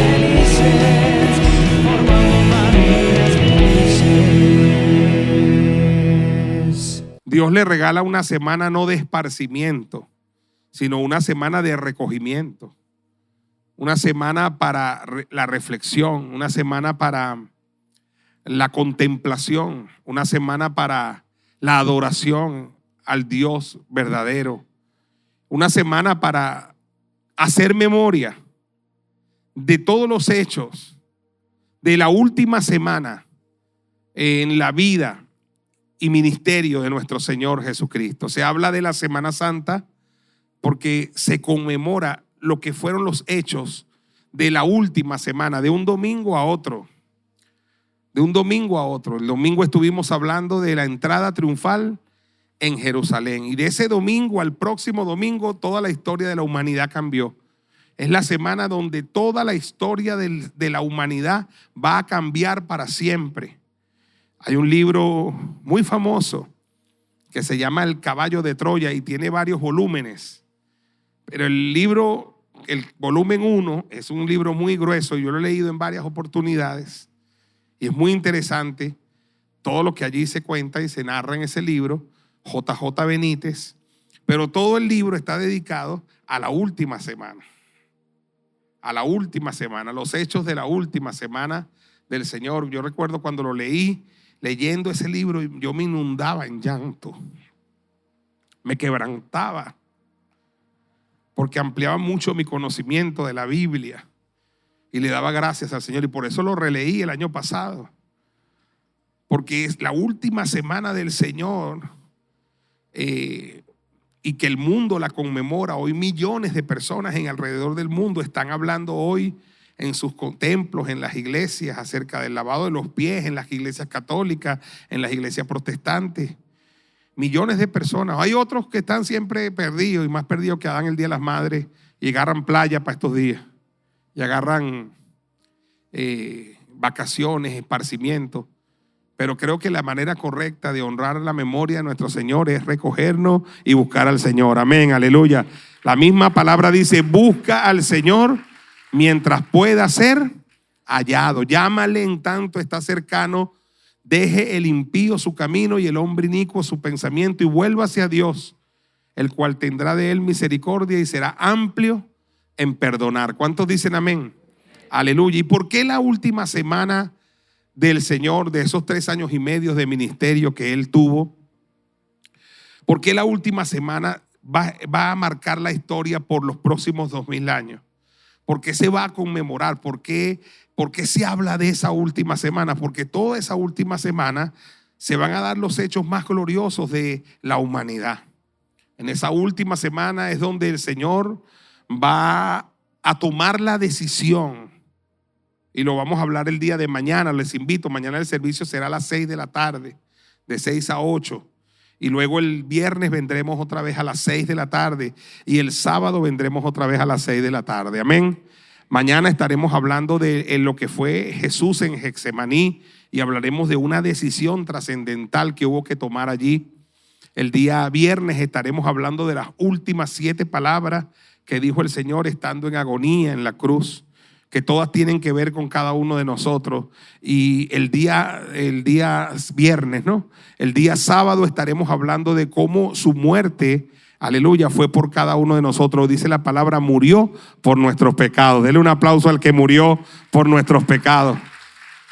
felices, formando familias felices. Dios le regala una semana no de esparcimiento, sino una semana de recogimiento. Una semana para la reflexión, una semana para la contemplación, una semana para la adoración al Dios verdadero, una semana para hacer memoria de todos los hechos de la última semana en la vida y ministerio de nuestro Señor Jesucristo. Se habla de la Semana Santa porque se conmemora lo que fueron los hechos de la última semana, de un domingo a otro. De un domingo a otro. El domingo estuvimos hablando de la entrada triunfal en Jerusalén. Y de ese domingo al próximo domingo, toda la historia de la humanidad cambió. Es la semana donde toda la historia de la humanidad va a cambiar para siempre. Hay un libro muy famoso que se llama El caballo de Troya y tiene varios volúmenes. Pero el libro, el volumen 1, es un libro muy grueso. Yo lo he leído en varias oportunidades y es muy interesante todo lo que allí se cuenta y se narra en ese libro. JJ Benítez. Pero todo el libro está dedicado a la última semana. A la última semana, los hechos de la última semana del Señor. Yo recuerdo cuando lo leí, leyendo ese libro, yo me inundaba en llanto. Me quebrantaba. Porque ampliaba mucho mi conocimiento de la Biblia y le daba gracias al Señor. Y por eso lo releí el año pasado. Porque es la última semana del Señor y que el mundo la conmemora. Hoy millones de personas en alrededor del mundo están hablando hoy en sus templos, en las iglesias, acerca del lavado de los pies, en las iglesias católicas, en las iglesias protestantes. Millones de personas. Hay otros que están siempre perdidos y más perdidos que Adán el Día de las Madres y agarran playa para estos días y agarran vacaciones, esparcimiento. Pero creo que la manera correcta de honrar la memoria de nuestro Señor es recogernos y buscar al Señor. Amén, aleluya. La misma palabra dice: busca al Señor mientras pueda ser hallado. Llámale en tanto está cercano. Deje el impío su camino y el hombre inicuo su pensamiento y vuelva hacia Dios, el cual tendrá de él misericordia y será amplio en perdonar. ¿Cuántos dicen amén? Aleluya. ¿Y por qué la última semana del Señor, de esos 3 años y medio de ministerio que Él tuvo? ¿Por qué la última semana va a marcar la historia por los próximos 2000 años? ¿Por qué se va a conmemorar? ¿Por qué se habla de esa última semana? Porque toda esa última semana se van a dar los hechos más gloriosos de la humanidad. En esa última semana es donde el Señor va a tomar la decisión. Y lo vamos a hablar el día de mañana. Les invito, mañana el servicio será a las 6 de la tarde, de 6 a 8. Y luego el viernes vendremos otra vez a las 6 de la tarde. Y el sábado vendremos otra vez a las 6 de la tarde. Amén. Mañana estaremos hablando de lo que fue Jesús en Getsemaní. Y hablaremos de una decisión trascendental que hubo que tomar allí. El día viernes estaremos hablando de las últimas 7 palabras que dijo el Señor estando en agonía en la cruz, que todas tienen que ver con cada uno de nosotros. Y el día viernes, ¿no? El día sábado estaremos hablando de cómo su muerte, aleluya, fue por cada uno de nosotros. Dice la palabra, murió por nuestros pecados. Dele un aplauso al que murió por nuestros pecados.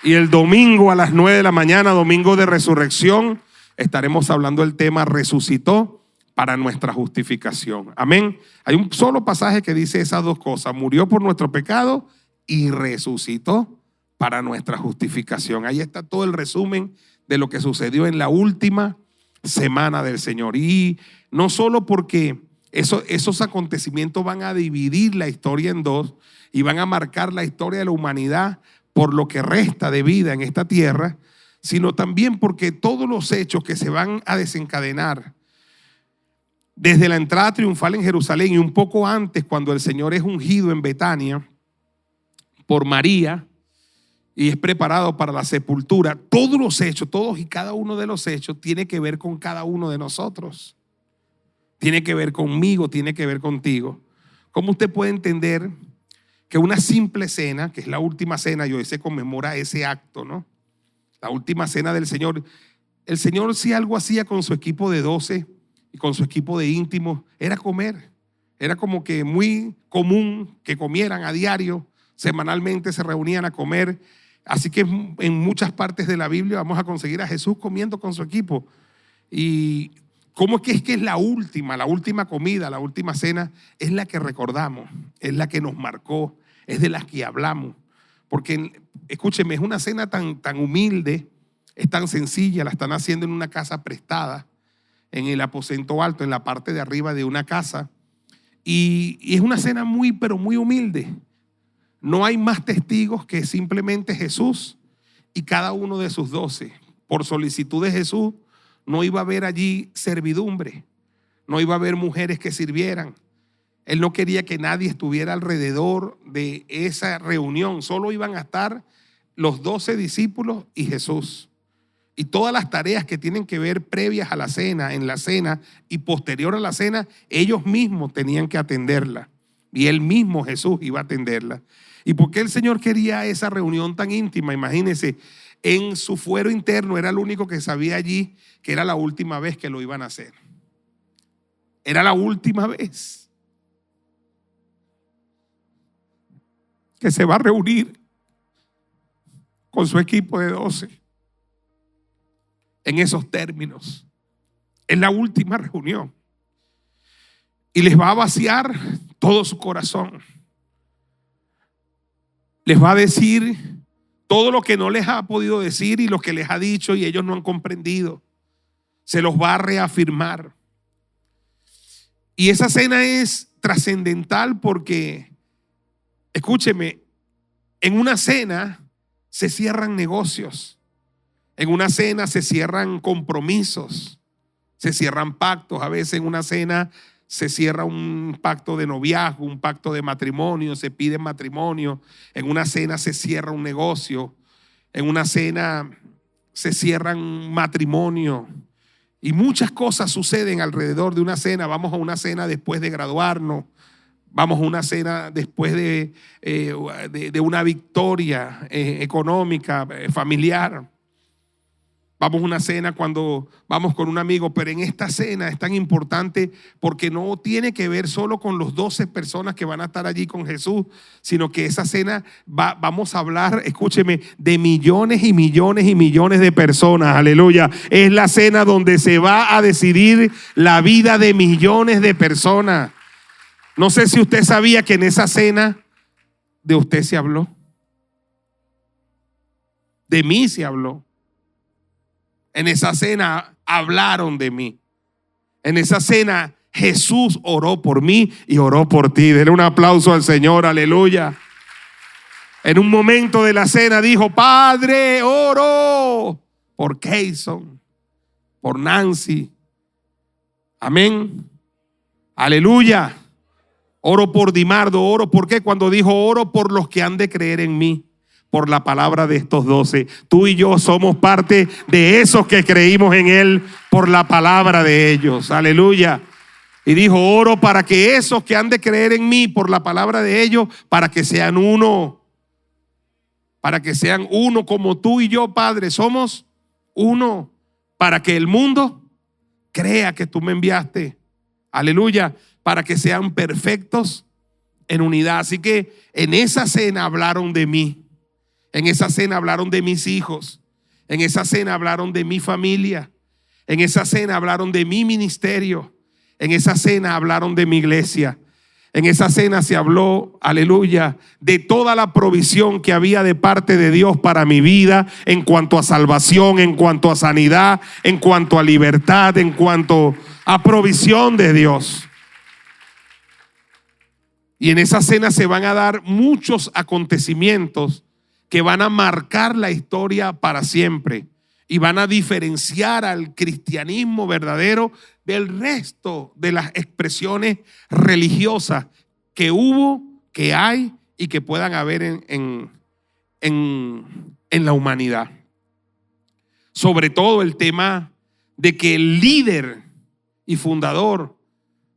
Y el domingo a las 9 de la mañana, domingo de resurrección, estaremos hablando del tema resucitó para nuestra justificación. Amén. Hay un solo pasaje que dice esas dos cosas: murió por nuestro pecado y resucitó para nuestra justificación. Ahí está todo el resumen de lo que sucedió en la última semana del Señor. Y no solo porque esos acontecimientos van a dividir la historia en dos y van a marcar la historia de la humanidad por lo que resta de vida en esta tierra, sino también porque todos los hechos que se van a desencadenar desde la entrada triunfal en Jerusalén y un poco antes, cuando el Señor es ungido en Betania por María y es preparado para la sepultura, todos los hechos, todos y cada uno de los hechos tiene que ver con cada uno de nosotros. Tiene que ver conmigo, tiene que ver contigo. ¿Cómo usted puede entender que una simple cena, que es la última cena, y hoy se conmemora ese acto, ¿no? La última cena del Señor. El Señor, si algo hacía con su equipo de 12 y con su equipo de íntimos, era comer. Era como que muy común que comieran a diario, semanalmente se reunían a comer. Así que en muchas partes de la Biblia vamos a conseguir a Jesús comiendo con su equipo. Y ¿cómo es que es la última comida, la última cena? Es la que recordamos, es la que nos marcó, es de las que hablamos. Porque, escúcheme, es una cena tan humilde, es tan sencilla, la están haciendo en una casa prestada, en el aposento alto, en la parte de arriba de una casa. Y es una cena muy, pero muy humilde. No hay más testigos que simplemente Jesús y cada uno de sus 12. Por solicitud de Jesús, no iba a haber allí servidumbre, no iba a haber mujeres que sirvieran. Él no quería que nadie estuviera alrededor de esa reunión. Solo iban a estar los 12 discípulos y Jesús. Y todas las tareas que tienen que ver previas a la cena, en la cena y posterior a la cena, ellos mismos tenían que atenderla. Y él mismo, Jesús, iba a atenderla. ¿Y por qué el Señor quería esa reunión tan íntima? Imagínense, en su fuero interno era el único que sabía allí que era la última vez que lo iban a hacer. Era la última vez que se va a reunir con su equipo de 12. En esos términos, es la última reunión y les va a vaciar todo su corazón. Les va a decir todo lo que no les ha podido decir y lo que les ha dicho y ellos no han comprendido. Se los va a reafirmar. Y esa cena es trascendental porque, escúcheme, en una cena se cierran negocios. En una cena se cierran compromisos, se cierran pactos. A veces en una cena se cierra un pacto de noviazgo, un pacto de matrimonio, se pide matrimonio. En una cena se cierra un negocio. En una cena se cierran un matrimonio. Y muchas cosas suceden alrededor de una cena. Vamos a una cena después de graduarnos. Vamos a una cena después de una victoria económica, familiar. Vamos a una cena cuando vamos con un amigo, pero en esta cena es tan importante porque no tiene que ver solo con los 12 personas que van a estar allí con Jesús, sino que esa cena vamos a hablar, escúcheme, de millones y millones y millones de personas. Aleluya. Es la cena donde se va a decidir la vida de millones de personas. No sé si usted sabía que en esa cena de usted se habló. De mí se habló. En esa cena hablaron de mí. En esa cena Jesús oró por mí y oró por ti. Denle un aplauso al Señor, aleluya. En un momento de la cena dijo: Padre, oro por Keyson, por Nancy. Amén. Aleluya. Oro por Dimardo, oro. ¿Por qué? Cuando dijo oro por los que han de creer en mí. Por la palabra de estos 12. Tú y yo somos parte de esos que creímos en Él por la palabra de ellos. Aleluya. Y dijo: oro para que esos que han de creer en mí por la palabra de ellos, para que sean uno. Para que sean uno como tú y yo, Padre. Somos uno. Para que el mundo crea que tú me enviaste. Aleluya. Para que sean perfectos en unidad. Así que en esa cena hablaron de mí. En esa cena hablaron de mis hijos. En esa cena hablaron de mi familia. En esa cena hablaron de mi ministerio. En esa cena hablaron de mi iglesia. En esa cena se habló, aleluya, de toda la provisión que había de parte de Dios para mi vida, en cuanto a salvación, en cuanto a sanidad, en cuanto a libertad, en cuanto a provisión de Dios. Y en esa cena se van a dar muchos acontecimientos que van a marcar la historia para siempre y van a diferenciar al cristianismo verdadero del resto de las expresiones religiosas que hubo, que hay y que puedan haber en la humanidad. Sobre todo el tema de que el líder y fundador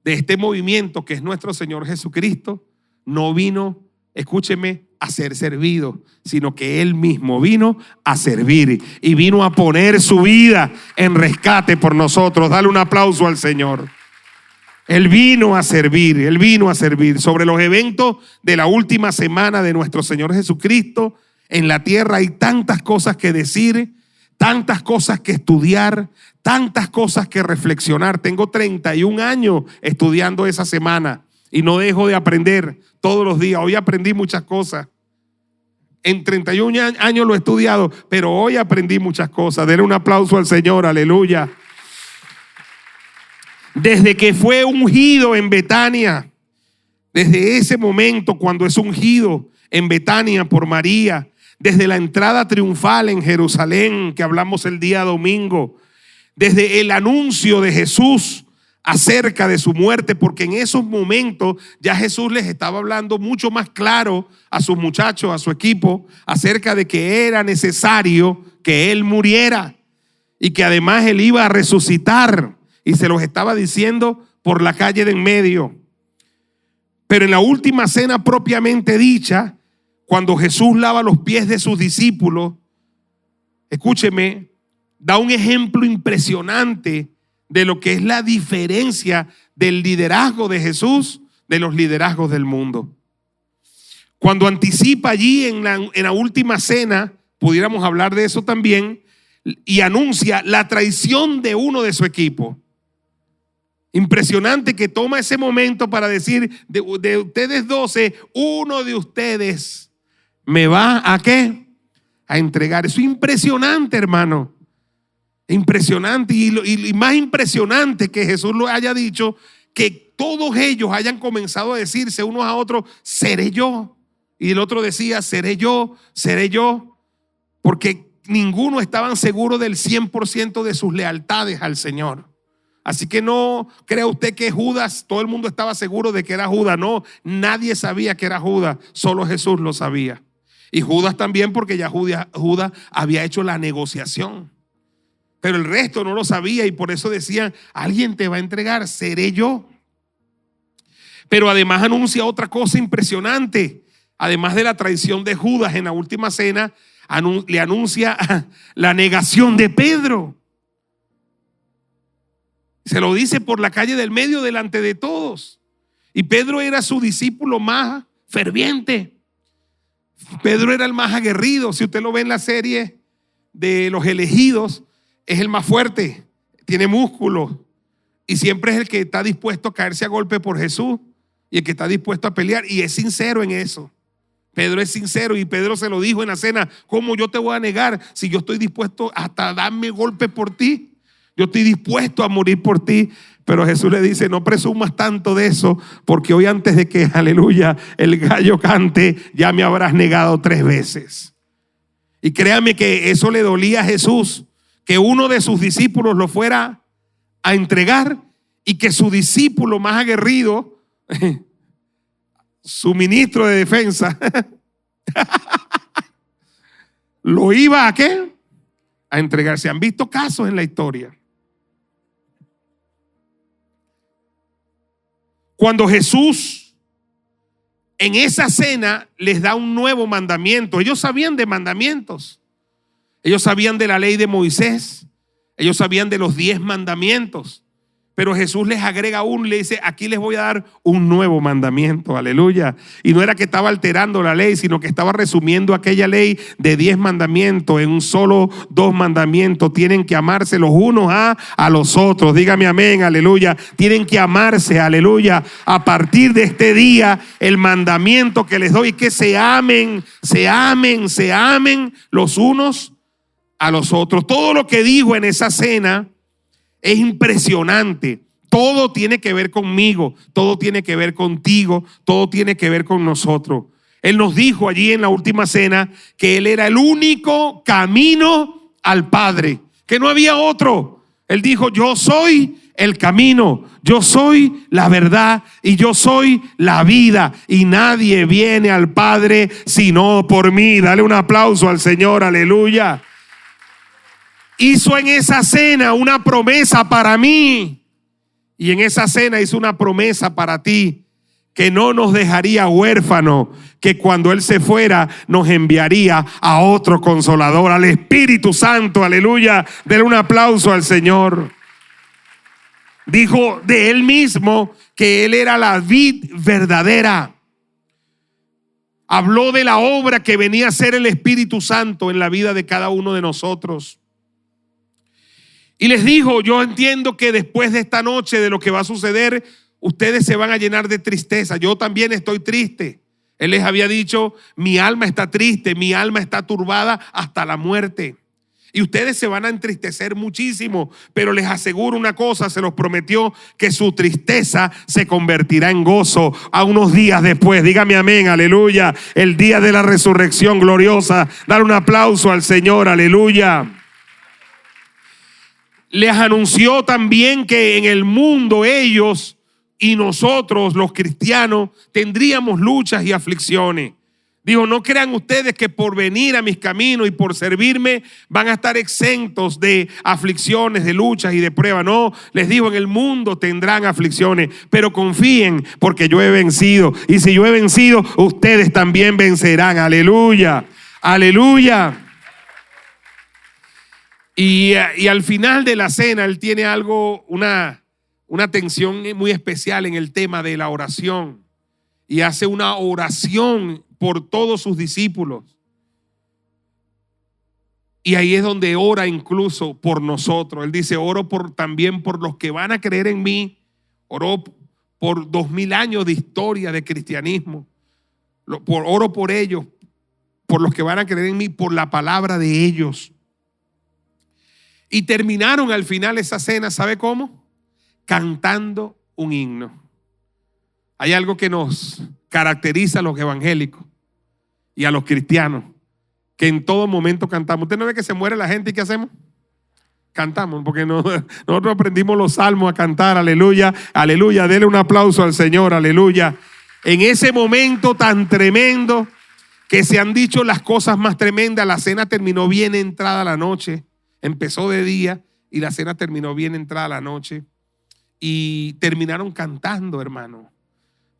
de este movimiento, que es nuestro Señor Jesucristo, no vino escúcheme, a ser servido, sino que Él mismo vino a servir y vino a poner su vida en rescate por nosotros. Dale un aplauso al Señor. Él vino a servir, Él vino a servir. Sobre los eventos de la última semana de nuestro Señor Jesucristo en la tierra hay tantas cosas que decir, tantas cosas que estudiar, tantas cosas que reflexionar. Tengo 31 años estudiando esa semana y no dejo de aprender todos los días. Hoy aprendí muchas cosas. En 31 años lo he estudiado, pero hoy aprendí muchas cosas. Denle un aplauso al Señor, aleluya. Desde que fue ungido en Betania, desde ese momento cuando es ungido en Betania por María, desde la entrada triunfal en Jerusalén que hablamos el día domingo, desde el anuncio de Jesús acerca de su muerte, porque en esos momentos ya Jesús les estaba hablando mucho más claro a sus muchachos, a su equipo, acerca de que era necesario que Él muriera y que además Él iba a resucitar. Y se los estaba diciendo por la calle de en medio. Pero en la última cena propiamente dicha, cuando Jesús lava los pies de sus discípulos, escúcheme, da un ejemplo impresionante de lo que es la diferencia del liderazgo de Jesús de los liderazgos del mundo. Cuando anticipa allí en la última cena, pudiéramos hablar de eso también, y anuncia la traición de uno de su equipo. Impresionante que toma ese momento para decir, de ustedes 12, uno de ustedes me va a ¿qué? A entregar. Eso es impresionante, hermano. Impresionante. Y más impresionante que Jesús lo haya dicho, que todos ellos hayan comenzado a decirse unos a otros, seré yo. Y el otro decía, seré yo, porque ninguno estaban seguros del 100% de sus lealtades al Señor. Así que no crea usted que Judas, todo el mundo estaba seguro de que era Judas. No, nadie sabía que era Judas, solo Jesús lo sabía. Y Judas también, porque ya Judas había hecho la negociación. Pero el resto no lo sabía y por eso decían, alguien te va a entregar, seré yo. Pero además anuncia otra cosa impresionante. Además de la traición de Judas en la última cena, le anuncia la negación de Pedro. Se lo dice por la calle del medio delante de todos. Y Pedro era su discípulo más ferviente. Pedro era el más aguerrido. Si usted lo ve en la serie de los elegidos, es el más fuerte, tiene músculo y siempre es el que está dispuesto a caerse a golpe por Jesús y el que está dispuesto a pelear, y es sincero en eso. Pedro es sincero y Pedro se lo dijo en la cena, ¿cómo yo te voy a negar si yo estoy dispuesto hasta darme golpe por ti? Yo estoy dispuesto a morir por ti. Pero Jesús le dice, no presumas tanto de eso, porque hoy antes de que, aleluya, el gallo cante, ya me habrás negado 3 veces. Y créame que eso le dolía a Jesús, que uno de sus discípulos lo fuera a entregar y que su discípulo más aguerrido, su ministro de defensa, lo iba a ¿qué? A entregar. Se han visto casos en la historia. Cuando Jesús en esa cena les da un nuevo mandamiento. Ellos sabían de mandamientos. Ellos sabían de la ley de Moisés. Ellos sabían de los 10 mandamientos. Pero Jesús les agrega uno y le dice, aquí les voy a dar un nuevo mandamiento, aleluya. Y no era que estaba alterando la ley, sino que estaba resumiendo aquella ley de 10 mandamientos en un solo 2 mandamientos. Tienen que amarse los unos a los otros. Dígame amén, aleluya. Tienen que amarse, aleluya. A partir de este día, el mandamiento que les doy es que se amen los unos a los otros. Todo lo que dijo en esa cena es impresionante. Todo tiene que ver conmigo, todo tiene que ver contigo, todo tiene que ver con nosotros. Él nos dijo allí en la última cena que Él era el único camino al Padre, que no había otro. Él dijo, yo soy el camino, yo soy la verdad y yo soy la vida, y nadie viene al Padre sino por mí. Dale un aplauso al Señor, aleluya. Hizo en esa cena una promesa para mí, y en esa cena hizo una promesa para ti, que no nos dejaría huérfanos, que cuando Él se fuera nos enviaría a otro consolador, al Espíritu Santo. Aleluya. Denle un aplauso al Señor. Dijo de Él mismo que Él era la vid verdadera. Habló de la obra que venía a ser el Espíritu Santo en la vida de cada uno de nosotros. Y les dijo: yo entiendo que después de esta noche, de lo que va a suceder, ustedes se van a llenar de tristeza. Yo también estoy triste. Él les había dicho: mi alma está triste, mi alma está turbada hasta la muerte. Y ustedes se van a entristecer muchísimo, pero les aseguro una cosa, se los prometió, que su tristeza se convertirá en gozo a unos días después. Dígame amén, aleluya. El día de la resurrección gloriosa. Dar un aplauso al Señor, aleluya. Les anunció también que en el mundo ellos y nosotros, los cristianos, tendríamos luchas y aflicciones. Dijo: no crean ustedes que por venir a mis caminos y por servirme van a estar exentos de aflicciones, de luchas y de pruebas. No, les digo, en el mundo tendrán aflicciones, pero confíen porque yo he vencido. Y si yo he vencido, ustedes también vencerán. Aleluya, aleluya. Y al final de la cena, Él tiene algo, una tensión muy especial en el tema de la oración. Y hace una oración por todos sus discípulos. Y ahí es donde ora incluso por nosotros. Él dice: oro también por los que van a creer en mí. Oró por 2000 años de historia de cristianismo. Oro por ellos, por los que van a creer en mí, por la palabra de ellos. Y terminaron al final esa cena, ¿sabe cómo? Cantando un himno. Hay algo que nos caracteriza a los evangélicos y a los cristianos, que en todo momento cantamos. ¿Usted no ve que se muere la gente y qué hacemos? Cantamos, porque nosotros aprendimos los salmos a cantar. Aleluya, aleluya. Dele un aplauso al Señor, aleluya. En ese momento tan tremendo que se han dicho las cosas más tremendas, la cena terminó bien entrada la noche. Empezó de día y la cena terminó bien entrada la noche. Y terminaron cantando, hermano,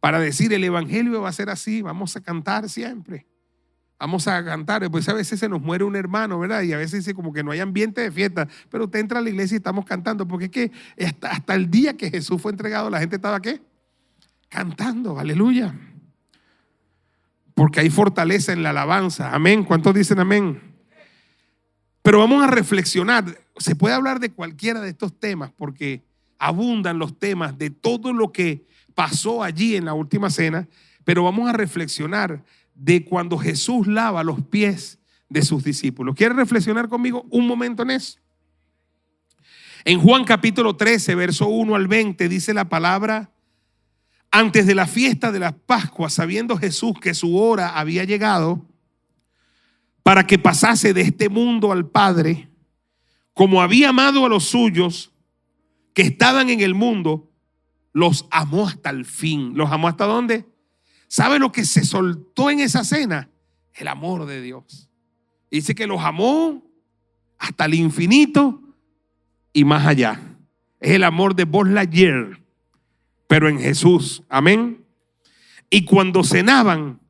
para decir: el evangelio va a ser así, vamos a cantar siempre. Vamos a cantar. Pues a veces se nos muere un hermano, ¿verdad? Y a veces dice como que no hay ambiente de fiesta, pero usted entra a la iglesia y estamos cantando, porque es que hasta el día que Jesús fue entregado, la gente estaba ¿qué? Cantando, aleluya. Porque hay fortaleza en la alabanza. Amén. ¿Cuántos dicen amén? Pero vamos a reflexionar. Se puede hablar de cualquiera de estos temas porque abundan los temas de todo lo que pasó allí en la última cena, pero vamos a reflexionar de cuando Jesús lava los pies de sus discípulos. ¿Quiere reflexionar conmigo un momento en eso? En Juan capítulo 13, verso 1 al 20, dice la palabra: antes de la fiesta de la Pascua, sabiendo Jesús que su hora había llegado para que pasase de este mundo al Padre, como había amado a los suyos que estaban en el mundo, los amó hasta el fin. ¿Los amó hasta dónde? ¿Sabe lo que se soltó en esa cena? El amor de Dios. Dice que los amó hasta el infinito y más allá. Es el amor de Buzz Lightyear, pero en Jesús. Amén. Y cuando cenaban,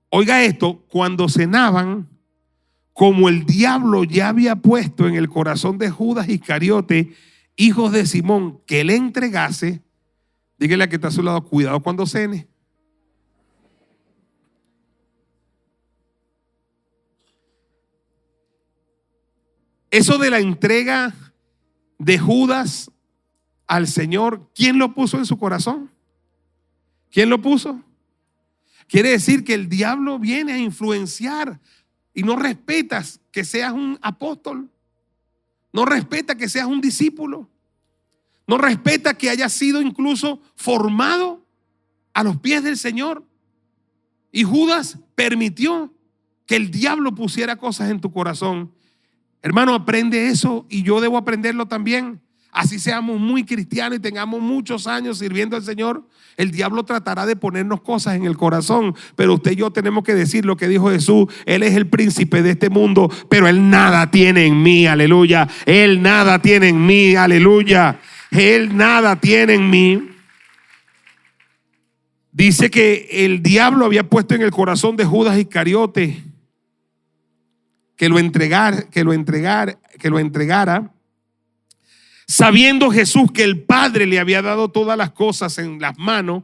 oiga esto, cuando cenaban, como el diablo ya había puesto en el corazón de Judas Iscariote, hijos de Simón, que le entregase, dígale a que está a su lado: cuidado cuando cene. Eso de la entrega de Judas al Señor, ¿quién lo puso en su corazón? ¿Quién lo puso? Quiere decir que el diablo viene a influenciar y no respetas que seas un apóstol. No respeta que seas un discípulo. No respeta que hayas sido incluso formado a los pies del Señor. Y Judas permitió que el diablo pusiera cosas en tu corazón. Hermano, aprende eso y yo debo aprenderlo también. Así seamos muy cristianos y tengamos muchos años sirviendo al Señor, el diablo tratará de ponernos cosas en el corazón, pero usted y yo tenemos que decir lo que dijo Jesús: Él es el príncipe de este mundo, pero Él nada tiene en mí, aleluya. Él nada tiene en mí, aleluya. Él nada tiene en mí. Dice que el diablo había puesto en el corazón de Judas Iscariote que lo entregara, sabiendo Jesús que el Padre le había dado todas las cosas en las manos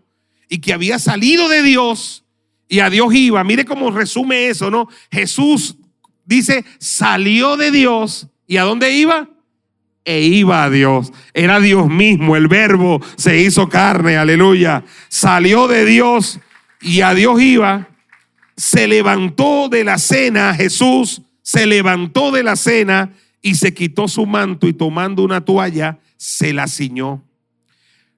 y que había salido de Dios y a Dios iba. Mire cómo resume eso, ¿no? Jesús dice, salió de Dios y ¿a dónde iba? E iba a Dios. Era Dios mismo, el verbo se hizo carne, aleluya. Salió de Dios y a Dios iba. Se levantó de la cena, Jesús se levantó de la cena y se quitó su manto y tomando una toalla se la ciñó.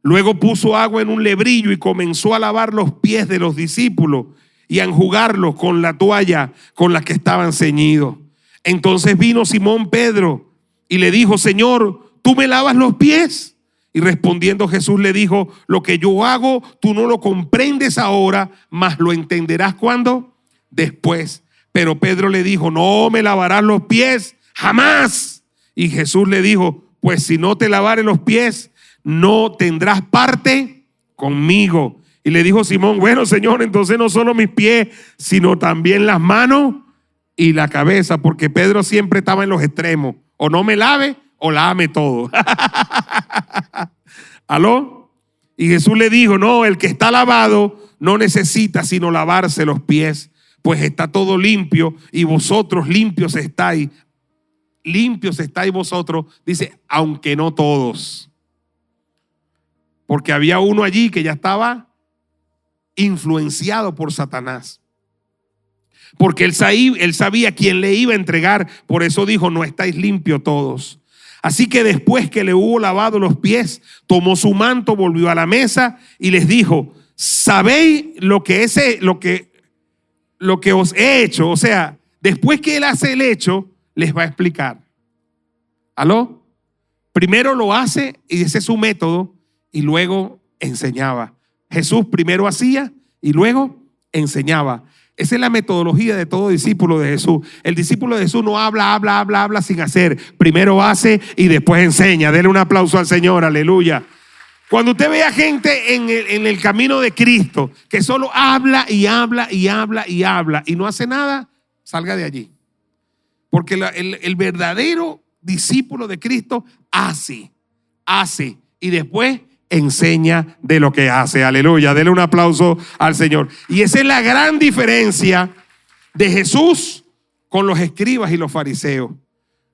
Luego puso agua en un lebrillo y comenzó a lavar los pies de los discípulos y a enjugarlos con la toalla con la que estaban ceñidos. Entonces vino Simón Pedro y le dijo, Señor, ¿tú me lavas los pies? Y respondiendo Jesús le dijo, lo que yo hago tú no lo comprendes ahora, mas lo entenderás ¿cuándo? Después. Pero Pedro le dijo, no me lavarás los pies jamás. Y Jesús le dijo, pues si no te lavare los pies, no tendrás parte conmigo. Y le dijo Simón, bueno, Señor, entonces no solo mis pies, sino también las manos y la cabeza, porque Pedro siempre estaba en los extremos. O no me lave o lávame todo. ¿Aló? Y Jesús le dijo, no, el que está lavado no necesita sino lavarse los pies, pues está todo limpio y vosotros limpios estáis. Limpios estáis vosotros, dice, aunque no todos. Porque había uno allí que ya estaba influenciado por Satanás. Porque él sabía quién le iba a entregar. Por eso dijo, no estáis limpios todos. Así que después que le hubo lavado los pies, tomó su manto, volvió a la mesa y les dijo, ¿sabéis lo que os he hecho? O sea, después que él hace el hecho, les va a explicar. ¿Aló? Primero lo hace y ese es su método y luego enseñaba. Jesús primero hacía y luego enseñaba. Esa es la metodología de todo discípulo de Jesús. El discípulo de Jesús no habla sin hacer. Primero hace y después enseña. Dele un aplauso al Señor, aleluya. Cuando usted ve a gente en el camino de Cristo que solo habla y no hace nada, salga de allí. Porque el verdadero discípulo de Cristo hace y después enseña de lo que hace. Aleluya. Dele un aplauso al Señor. Y esa es la gran diferencia de Jesús con los escribas y los fariseos.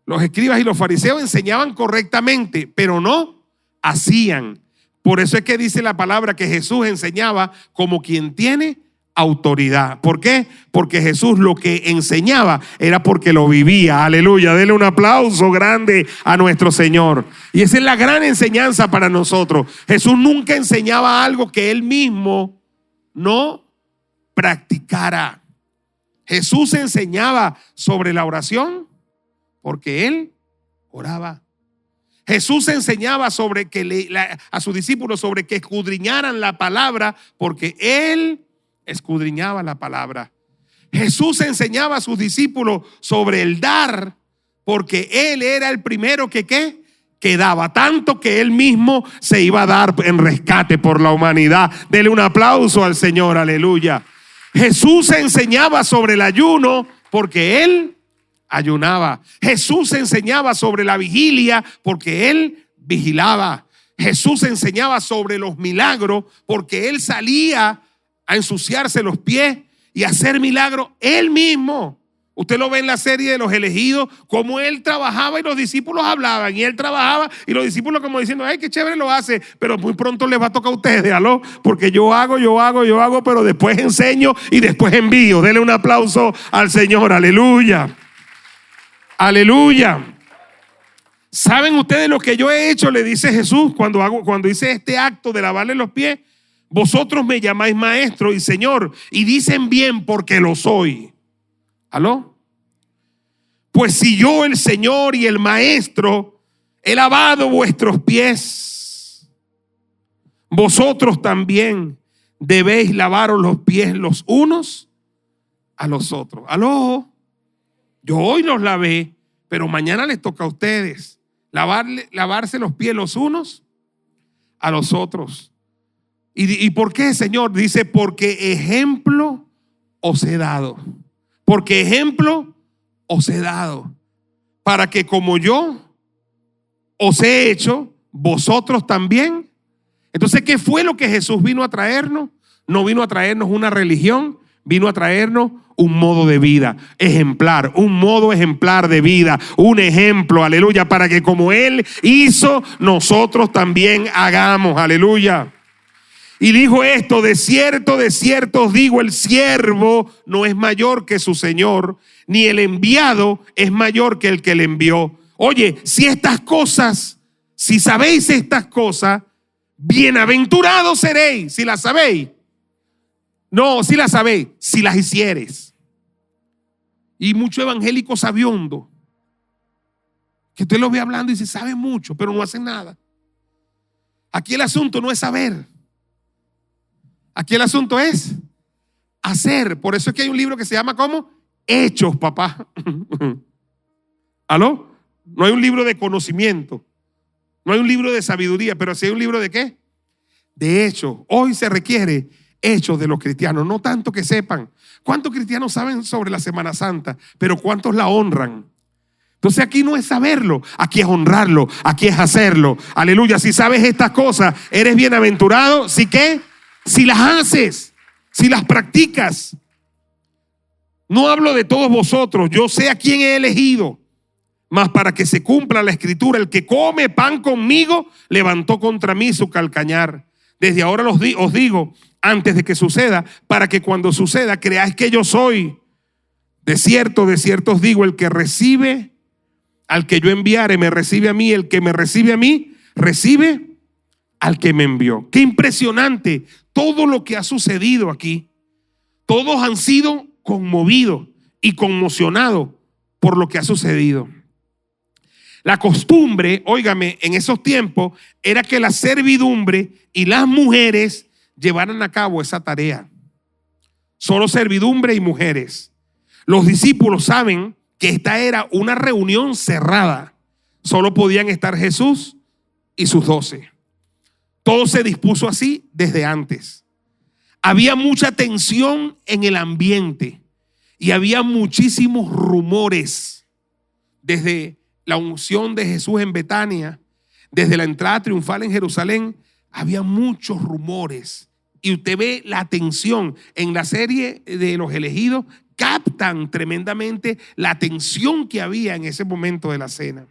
Los escribas y los fariseos enseñaban correctamente, pero no hacían. Por eso es que dice la palabra que Jesús enseñaba como quien tiene autoridad. ¿Por qué? Porque Jesús lo que enseñaba era porque lo vivía. Aleluya. Dele un aplauso grande a nuestro Señor. Y esa es la gran enseñanza para nosotros. Jesús nunca enseñaba algo que él mismo no practicara. Jesús enseñaba sobre la oración porque él oraba. Jesús enseñaba sobre a sus discípulos sobre que escudriñaran la palabra porque él escudriñaba la palabra. Jesús enseñaba a sus discípulos sobre el dar porque él era el primero que daba, tanto que él mismo se iba a dar en rescate por la humanidad. Dele un aplauso al Señor, aleluya. Jesús enseñaba sobre el ayuno porque él ayunaba. Jesús enseñaba sobre la vigilia porque él vigilaba. Jesús enseñaba sobre los milagros porque él salía a ensuciarse los pies y a hacer milagros él mismo. Usted lo ve en la serie de los elegidos, como él trabajaba y los discípulos hablaban, y él trabajaba y los discípulos como diciendo, ay, qué chévere lo hace, pero muy pronto les va a tocar a ustedes, ¿aló? Porque yo hago, pero después enseño y después envío. Dele un aplauso al Señor, aleluya. Aleluya. ¿Saben ustedes lo que yo he hecho? Le dice Jesús cuando hice este acto de lavarle los pies. Vosotros me llamáis maestro y Señor, y dicen bien porque lo soy. ¿Aló? Pues si yo, el Señor y el Maestro, he lavado vuestros pies, vosotros también debéis lavaros los pies los unos a los otros. ¿Aló? Yo hoy los lavé, pero mañana les toca a ustedes lavarse los pies los unos a los otros. ¿Y por qué, Señor? Dice, porque ejemplo os he dado. Porque ejemplo os he dado. Para que como yo os he hecho, vosotros también. Entonces, ¿qué fue lo que Jesús vino a traernos? No vino a traernos una religión, vino a traernos un modo de vida ejemplar, un modo ejemplar de vida, un ejemplo, aleluya, para que como Él hizo, nosotros también hagamos, aleluya. Y dijo esto: de cierto os digo, el siervo no es mayor que su Señor, ni el enviado es mayor que el que le envió. Oye, si sabéis estas cosas, bienaventurados seréis, si las sabéis. No, si las sabéis, si las hicieres. Y mucho evangélico sabiondo, que usted lo ve hablando y dice, sabe mucho, pero no hace nada. Aquí el asunto no es saber. Aquí el asunto es hacer. Por eso es que hay un libro que se llama ¿cómo? Hechos, papá. ¿Aló? No hay un libro de conocimiento. No hay un libro de sabiduría, pero sí hay un libro de ¿qué? De hechos. Hoy se requiere hechos de los cristianos, no tanto que sepan. ¿Cuántos cristianos saben sobre la Semana Santa? Pero ¿cuántos la honran? Entonces aquí no es saberlo, aquí es honrarlo, aquí es hacerlo. Aleluya, si sabes estas cosas, eres bienaventurado. ¿Sí qué? Si las haces, si las practicas. No hablo de todos vosotros, yo sé a quién he elegido. Mas para que se cumpla la escritura, el que come pan conmigo levantó contra mí su calcañar. Desde ahora os digo, antes de que suceda, para que cuando suceda creáis que yo soy. De cierto os digo, el que recibe al que yo enviare, me recibe a mí. El que me recibe a mí, recibe al que me envió. Qué impresionante todo lo que ha sucedido aquí. Todos han sido conmovidos y conmocionados por lo que ha sucedido. La costumbre, óigame, en esos tiempos era que la servidumbre y las mujeres llevaran a cabo esa tarea. Solo servidumbre y mujeres. Los discípulos saben que esta era una reunión cerrada. Solo podían estar Jesús y sus 12. Todo se dispuso así desde antes. Había mucha tensión en el ambiente y había muchísimos rumores desde la unción de Jesús en Betania, desde la entrada triunfal en Jerusalén. Había muchos rumores y usted ve la tensión en la serie de Los Elegidos. Captan tremendamente la tensión que había en ese momento de la cena.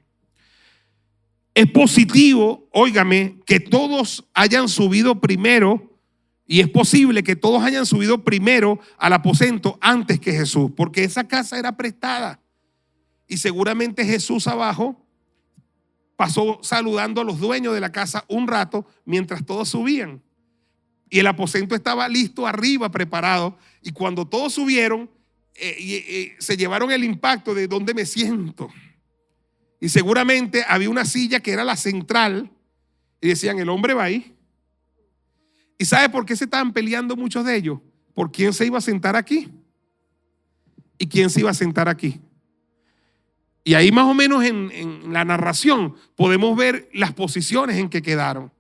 Es positivo, óigame, que todos hayan subido primero, y es posible que todos hayan subido primero al aposento antes que Jesús, porque esa casa era prestada. Y seguramente Jesús abajo pasó saludando a los dueños de la casa un rato mientras todos subían. Y el aposento estaba listo arriba, preparado. Y cuando todos subieron, se llevaron el impacto de dónde me siento. Y seguramente había una silla que era la central. Y decían, el hombre va ahí. ¿Y sabe por qué se estaban peleando muchos de ellos? ¿Por quién se iba a sentar aquí? ¿Y quién se iba a sentar aquí? Y ahí más o menos en la narración podemos ver las posiciones en que quedaron.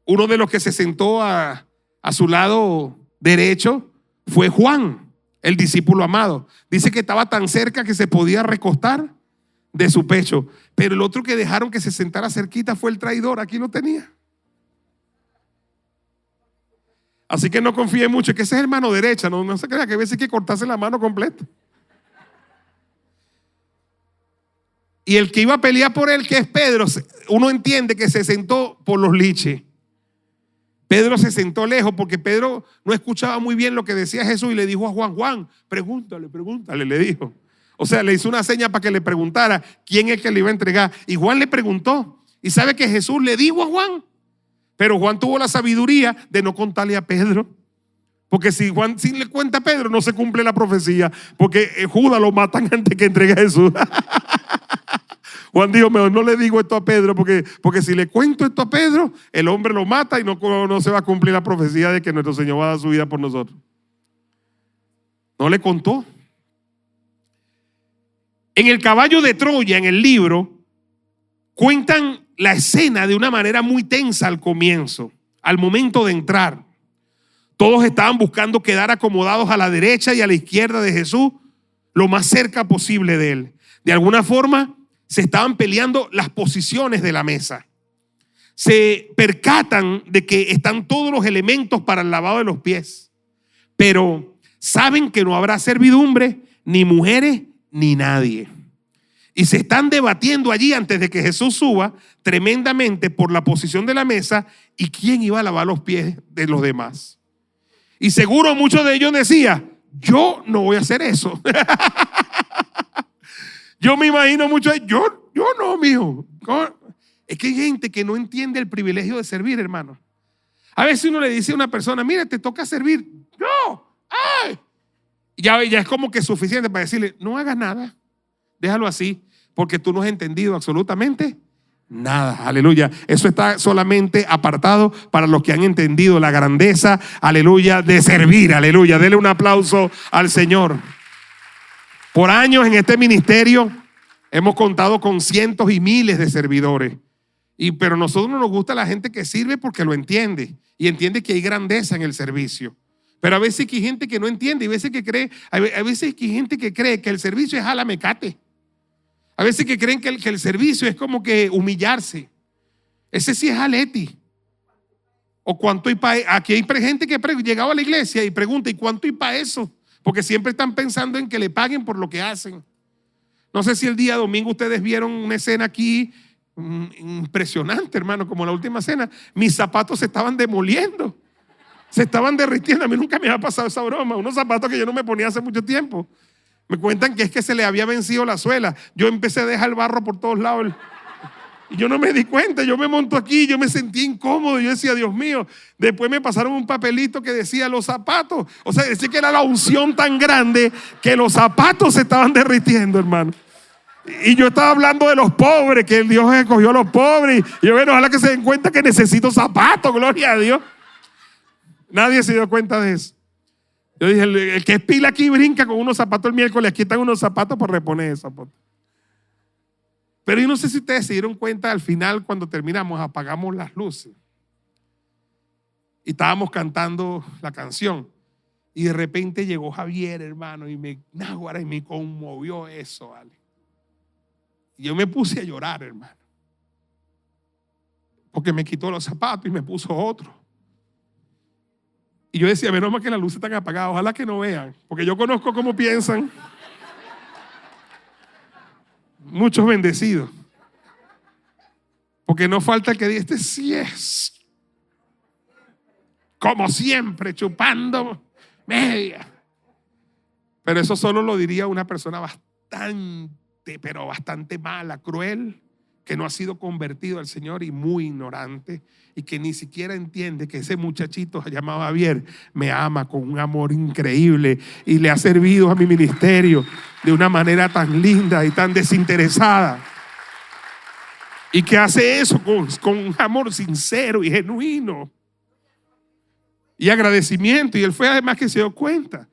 Uno de los que se sentó a su lado derecho fue Juan, el discípulo amado. Dice que estaba tan cerca que se podía recostar de su pecho. Pero el otro que dejaron que se sentara cerquita fue el traidor. Aquí lo tenía. Así que no confíe mucho, que ese es el mano derecha. No se crea que a veces hay que cortarse la mano completa. Y el que iba a pelear por él, que es Pedro, uno entiende que se sentó por los liches. Pedro se sentó lejos porque Pedro no escuchaba muy bien lo que decía Jesús y le dijo a Juan, Juan, pregúntale, le dijo. O sea, le hizo una seña para que le preguntara quién es el que le iba a entregar. Y Juan le preguntó. Y sabe que Jesús le dijo a Juan. Pero Juan tuvo la sabiduría de no contarle a Pedro. Porque si Juan sí le cuenta a Pedro, no se cumple la profecía. Porque Judas lo matan antes que entregue a Jesús. Juan dijo, mejor no le digo esto a Pedro, porque si le cuento esto a Pedro, el hombre lo mata y no se va a cumplir la profecía de que nuestro Señor va a dar su vida por nosotros. No le contó. En el caballo de Troya, en el libro, cuentan la escena de una manera muy tensa al comienzo. al momento de entrar. Todos estaban buscando quedar acomodados a la derecha y a la izquierda de Jesús, lo más cerca posible de él. De alguna forma se estaban peleando las posiciones de la mesa. Se percatan de que están todos los elementos para el lavado de los pies, pero saben que no habrá servidumbre, ni mujeres, ni nadie. Y se están debatiendo allí antes de que Jesús suba tremendamente por la posición de la mesa y quién iba a lavar los pies de los demás. Y seguro muchos de ellos decían: yo no voy a hacer eso. Yo me imagino mucho, yo no, mijo. Es que hay gente que no entiende el privilegio de servir, hermano. A veces uno le dice a una persona: mira, te toca servir. No, ay. Ya es como que suficiente para decirle: no hagas nada, déjalo así, porque tú no has entendido absolutamente nada. Aleluya. Eso está solamente apartado para los que han entendido la grandeza, aleluya, de servir. Aleluya. Dele un aplauso al Señor. Por años en este ministerio hemos contado con cientos y miles de servidores. Pero a nosotros nos gusta la gente que sirve porque lo entiende y entiende que hay grandeza en el servicio. Pero a veces hay gente que no entiende, y a veces que cree, hay veces que hay gente que cree que el servicio es jalamecate. A veces que creen que el servicio es como que humillarse. Ese sí es jaleti. O cuánto hay para. Aquí hay gente que llegaba a la iglesia y pregunta: ¿y cuánto hay para eso? Porque siempre están pensando en que le paguen por lo que hacen. No sé si el día domingo ustedes vieron una escena aquí impresionante, hermano, como la última cena. Mis zapatos se estaban demoliendo, se estaban derritiendo. A mí nunca me había pasado esa broma. Unos zapatos que yo no me ponía hace mucho tiempo. Me cuentan que es que se le había vencido la suela. Yo empecé a dejar el barro por todos lados. Y yo no me di cuenta. Yo me monto aquí, yo me sentí incómodo. Yo decía: Dios mío. Después me pasaron un papelito que decía los zapatos. O sea, decía que era la unción tan grande que los zapatos se estaban derritiendo, hermano. Y yo estaba hablando de los pobres, que Dios escogió a los pobres. Y yo, bueno, ojalá que se den cuenta que necesito zapatos, gloria a Dios. Nadie se dio cuenta de eso. Yo dije: el que es pila aquí brinca con unos zapatos el miércoles. Aquí están unos zapatos por reponer zapatos. Pero yo no sé si ustedes se dieron cuenta al final, cuando terminamos, apagamos las luces. Y estábamos cantando la canción. Y de repente llegó Javier, hermano, y me conmovió eso, ¿vale? Y yo me puse a llorar, hermano. Porque me quitó los zapatos y me puso otro. Y yo decía: menos mal que las luces están apagadas, ojalá que no vean, porque yo conozco cómo piensan muchos bendecidos. Porque no falta el que diga: este sí es, como siempre, chupando media. Pero eso solo lo diría una persona bastante mala, cruel, que no ha sido convertido al Señor y muy ignorante, y que ni siquiera entiende que ese muchachito llamado Javier me ama con un amor increíble y le ha servido a mi ministerio de una manera tan linda y tan desinteresada, y que hace eso con un amor sincero y genuino y agradecimiento. Y él fue además que se dio cuenta.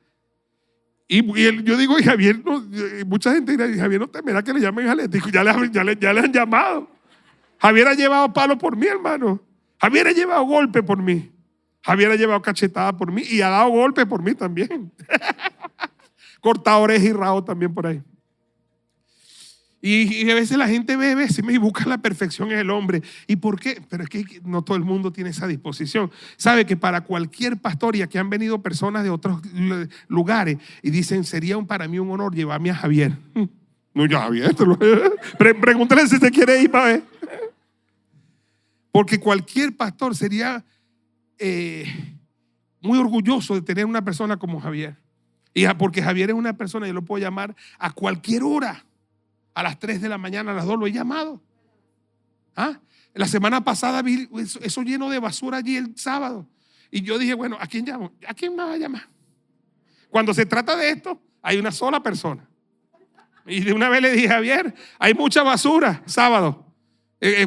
Yo digo: y Javier, no, mucha gente dirá: Javier no temerá que le llamen jalético. Ya le han llamado. Javier ha llevado palo por mí, hermano. Javier ha llevado golpe por mí. Javier ha llevado cachetada por mí y ha dado golpe por mí también. Cortado oreja y rabo también por ahí. Y a veces la gente ve y busca la perfección en el hombre. ¿Y por qué? Pero es que no todo el mundo tiene esa disposición. Sabe que para cualquier pastor, y aquí han venido personas de otros lugares y dicen: sería para mí un honor llevarme a Javier. No, ya Javier, pregúntale si se quiere ir para ver. Porque cualquier pastor sería muy orgulloso de tener una persona como Javier. Y porque Javier es una persona, yo lo puedo llamar a cualquier hora. A las 3 de la mañana, a las 2 lo he llamado. La semana pasada vi eso lleno de basura allí el sábado. Y yo dije: bueno, ¿a quién llamo? ¿A quién me va a llamar? Cuando se trata de esto, hay una sola persona. Y de una vez le dije: Javier, hay mucha basura sábado.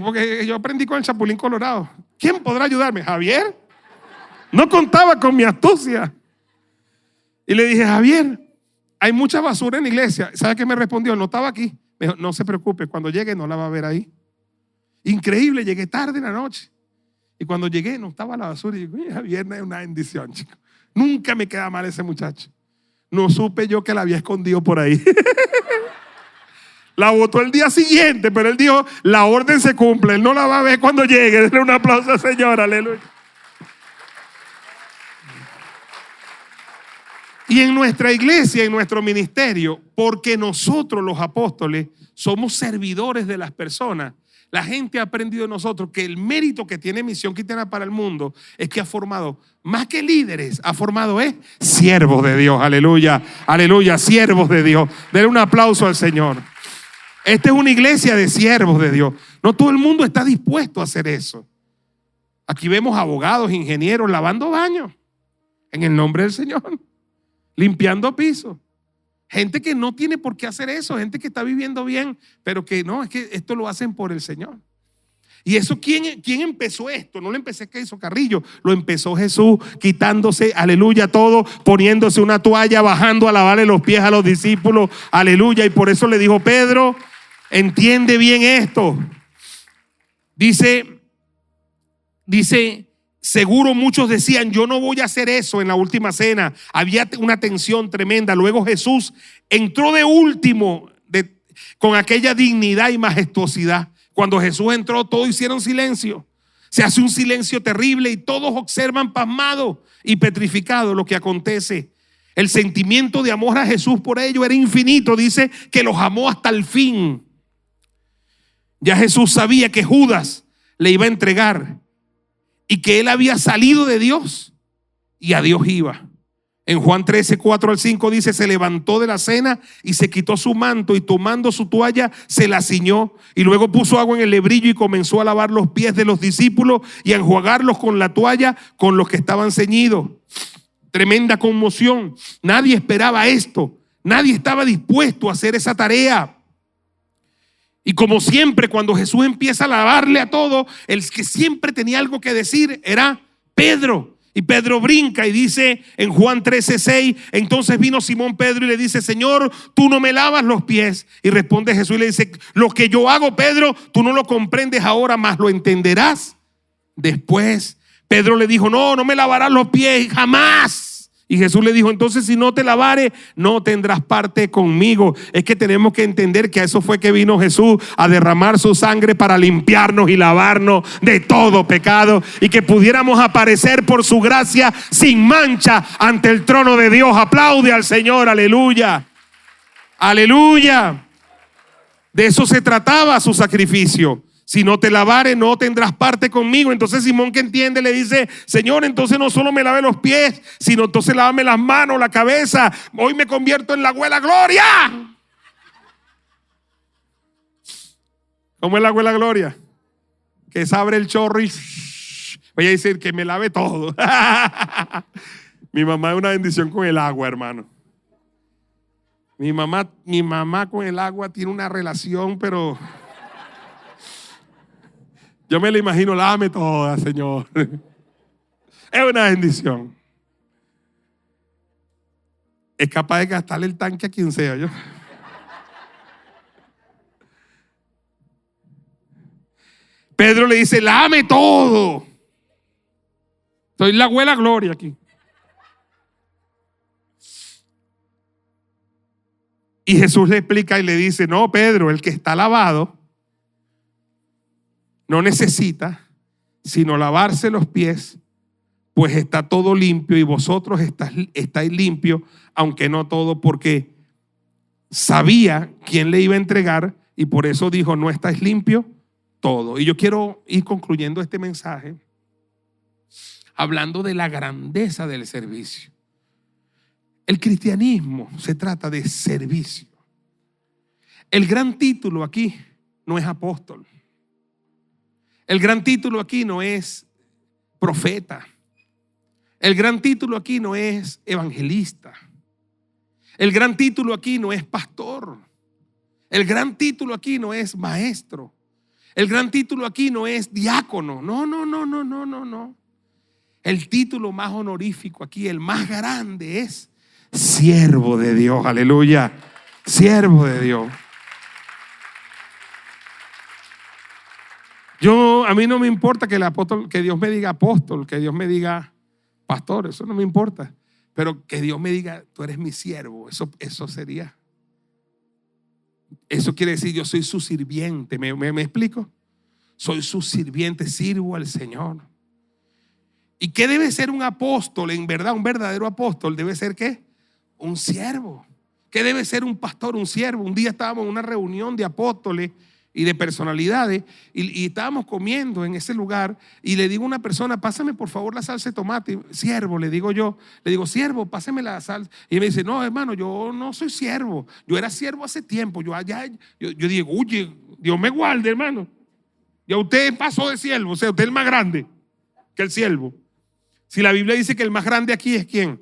Porque yo aprendí con el Chapulín Colorado. ¿Quién podrá ayudarme? Javier. No contaba con mi astucia. Y le dije: Javier, hay mucha basura en la iglesia. ¿Sabe qué me respondió? No estaba aquí. Me dijo: no se preocupe, cuando llegue no la va a ver ahí. Increíble, llegué tarde en la noche. Y cuando llegué no estaba la basura. Y digo, viernes es una bendición, chico. Nunca me queda mal ese muchacho. No supe yo que la había escondido por ahí. La botó el día siguiente, pero él dijo, la orden se cumple. Él no la va a ver cuando llegue. Denle un aplauso al Señor, aleluya. Y en nuestra iglesia, en nuestro ministerio, porque nosotros los apóstoles somos servidores de las personas, la gente ha aprendido de nosotros que el mérito que tiene Misión Cristiana para el Mundo es que ha formado, más que líderes, ha formado siervos de Dios, aleluya, aleluya, siervos de Dios. Denle un aplauso al Señor. Esta es una iglesia de siervos de Dios. No todo el mundo está dispuesto a hacer eso. Aquí vemos abogados, ingenieros lavando baños en el nombre del Señor, limpiando pisos. Gente que no tiene por qué hacer eso, gente que está viviendo bien, pero que no, es que esto lo hacen por el Señor. Y eso, ¿quién empezó esto? No lo empecé que hizo Carrillo, lo empezó Jesús quitándose, aleluya, todo, poniéndose una toalla, bajando a lavarle los pies a los discípulos, aleluya. Y por eso le dijo, Pedro, entiende bien esto. Dice, seguro muchos decían, yo no voy a hacer eso en la última cena. Había una tensión tremenda. Luego Jesús entró de último con aquella dignidad y majestuosidad. Cuando Jesús entró, todos hicieron silencio. Se hace un silencio terrible y todos observan pasmados y petrificados lo que acontece. El sentimiento de amor a Jesús por ellos era infinito. Dice que los amó hasta el fin. Ya Jesús sabía que Judas le iba a entregar y que él había salido de Dios y a Dios iba. En Juan 13, 4 al 5 dice, se levantó de la cena y se quitó su manto y tomando su toalla se la ciñó y luego puso agua en el lebrillo y comenzó a lavar los pies de los discípulos y a enjuagarlos con la toalla con los que estaban ceñidos. Tremenda conmoción. Nadie esperaba esto. Nadie estaba dispuesto a hacer esa tarea. Y como siempre, cuando Jesús empieza a lavarle a todo, el que siempre tenía algo que decir era Pedro. Y Pedro brinca y dice en Juan 13:6, entonces vino Simón Pedro y le dice, Señor, tú no me lavas los pies. Y responde Jesús y le dice, lo que yo hago, Pedro, tú no lo comprendes ahora, mas lo entenderás después. Pedro le dijo, no me lavarás los pies jamás. Y Jesús le dijo, entonces si no te lavare, no tendrás parte conmigo. Es que tenemos que entender que a eso fue que vino Jesús, a derramar su sangre para limpiarnos y lavarnos de todo pecado y que pudiéramos aparecer por su gracia sin mancha ante el trono de Dios. Aplaude al Señor, aleluya, aleluya. De eso se trataba su sacrificio. Si no te lavare, no tendrás parte conmigo. Entonces Simón, que entiende, le dice, Señor, entonces no solo me lave los pies, sino entonces lávame las manos, la cabeza. Hoy me convierto en la abuela Gloria. ¿Cómo es la abuela Gloria? Que se abre el chorro y voy a decir que me lave todo. Mi mamá es una bendición con el agua, hermano. Mi mamá con el agua tiene una relación, pero... yo me la imagino, lávame toda, Señor. Es una bendición. Es capaz de gastarle el tanque a quien sea. Yo. Pedro le dice, lávame todo. Soy la abuela Gloria aquí. Y Jesús le explica y le dice, no, Pedro, el que está lavado no necesita sino lavarse los pies, pues está todo limpio y vosotros estáis limpios, aunque no todo, porque sabía quién le iba a entregar y por eso dijo, no estáis limpios todo. Y yo quiero ir concluyendo este mensaje hablando de la grandeza del servicio. El cristianismo se trata de servicio. El gran título aquí no es apóstol. El gran título aquí no es profeta. El gran título aquí no es evangelista. El gran título aquí no es pastor. El gran título aquí no es maestro. El gran título aquí no es diácono. No. El título más honorífico aquí, el más grande, es siervo de Dios. Aleluya. Siervo de Dios. A mí no me importa que Dios me diga apóstol, que Dios me diga pastor, eso no me importa. Pero que Dios me diga, tú eres mi siervo, eso sería. Eso quiere decir, yo soy su sirviente. ¿Me explico? Soy su sirviente, sirvo al Señor. ¿Y qué debe ser un apóstol? En verdad, un verdadero apóstol debe ser ¿qué? Un siervo. ¿Qué debe ser un pastor? Un siervo. Un día estábamos en una reunión de apóstoles y de personalidades y estábamos comiendo en ese lugar y le digo a una persona, pásame por favor la salsa de tomate. Siervo, le digo yo, le digo, siervo, pásame la salsa. Y me dice, no, hermano, yo no soy siervo, yo era siervo hace tiempo. Yo digo, oye, Dios me guarde, hermano. Ya usted pasó de siervo, o sea, usted es el más grande que el siervo. Si la Biblia dice que el más grande aquí es ¿quién?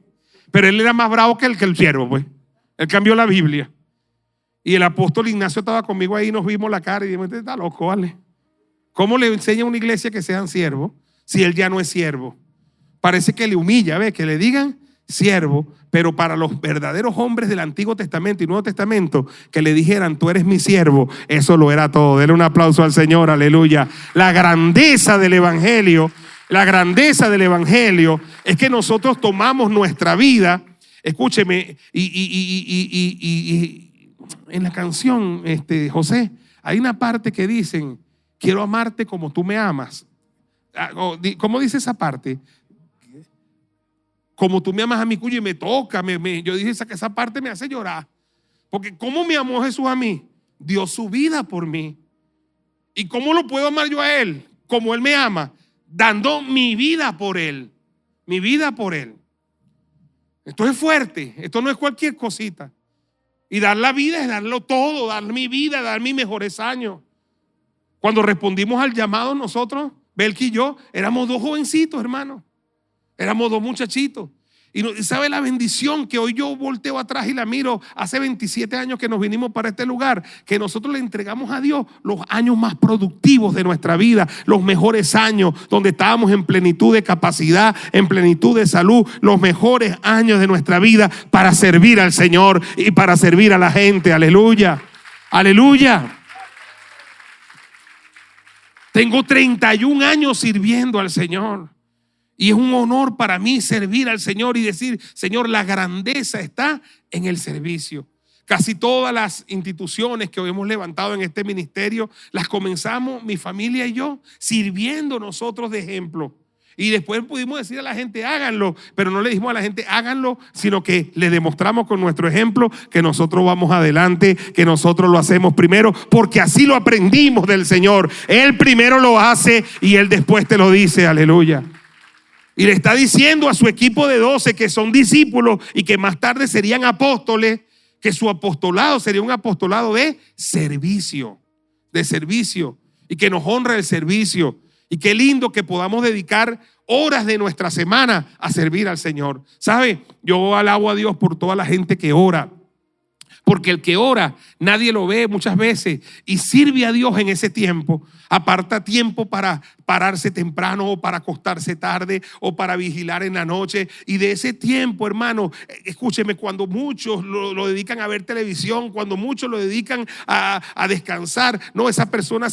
Pero él era más bravo que el siervo, pues. Él cambió la Biblia. Y el apóstol Ignacio estaba conmigo ahí, nos vimos la cara y dijimos, este está loco, ¿vale? ¿Cómo le enseña a una iglesia que sean siervos si él ya no es siervo? Parece que le humilla, ¿ves? Que le digan siervo, pero para los verdaderos hombres del Antiguo Testamento y Nuevo Testamento, que le dijeran, tú eres mi siervo, eso lo era todo. Denle un aplauso al Señor, aleluya. La grandeza del Evangelio es que nosotros tomamos nuestra vida, escúcheme, y en la canción, José, hay una parte que dicen, quiero amarte como tú me amas. ¿Cómo dice esa parte? Como tú me amas a mi cuyo y me toca. Yo dije que esa parte me hace llorar. Porque ¿cómo me amó Jesús a mí? Dio su vida por mí. ¿Y cómo lo puedo amar yo a Él? Como Él me ama, dando mi vida por Él. Mi vida por Él. Esto es fuerte. Esto no es cualquier cosita. Y dar la vida es darlo todo, dar mi vida, dar mis mejores años. Cuando respondimos al llamado nosotros, Belki y yo, éramos dos jovencitos, hermano. Éramos dos muchachitos. Y sabe la bendición que hoy yo volteo atrás y la miro. Hace 27 años que nos vinimos para este lugar, que nosotros le entregamos a Dios los años más productivos de nuestra vida, los mejores años donde estábamos en plenitud de capacidad, en plenitud de salud, los mejores años de nuestra vida para servir al Señor y para servir a la gente. Aleluya, aleluya. Tengo 31 años sirviendo al Señor. Y es un honor para mí servir al Señor y decir, Señor, la grandeza está en el servicio. Casi todas las instituciones que hoy hemos levantado en este ministerio, las comenzamos mi familia y yo, sirviendo nosotros de ejemplo. Y después pudimos decir a la gente, háganlo, pero no le dijimos a la gente, háganlo, sino que le demostramos con nuestro ejemplo que nosotros vamos adelante, que nosotros lo hacemos primero, porque así lo aprendimos del Señor. Él primero lo hace y Él después te lo dice, aleluya. Y le está diciendo a su equipo de 12 que son discípulos y que más tarde serían apóstoles, que su apostolado sería un apostolado de servicio, y que nos honra el servicio. Y qué lindo que podamos dedicar horas de nuestra semana a servir al Señor. ¿Sabe? Yo alabo a Dios por toda la gente que ora. Porque el que ora, nadie lo ve muchas veces y sirve a Dios en ese tiempo. Aparta tiempo para pararse temprano o para acostarse tarde o para vigilar en la noche. Y de ese tiempo, hermano, escúcheme, cuando muchos lo dedican a ver televisión, cuando muchos lo dedican a descansar, no, esa persona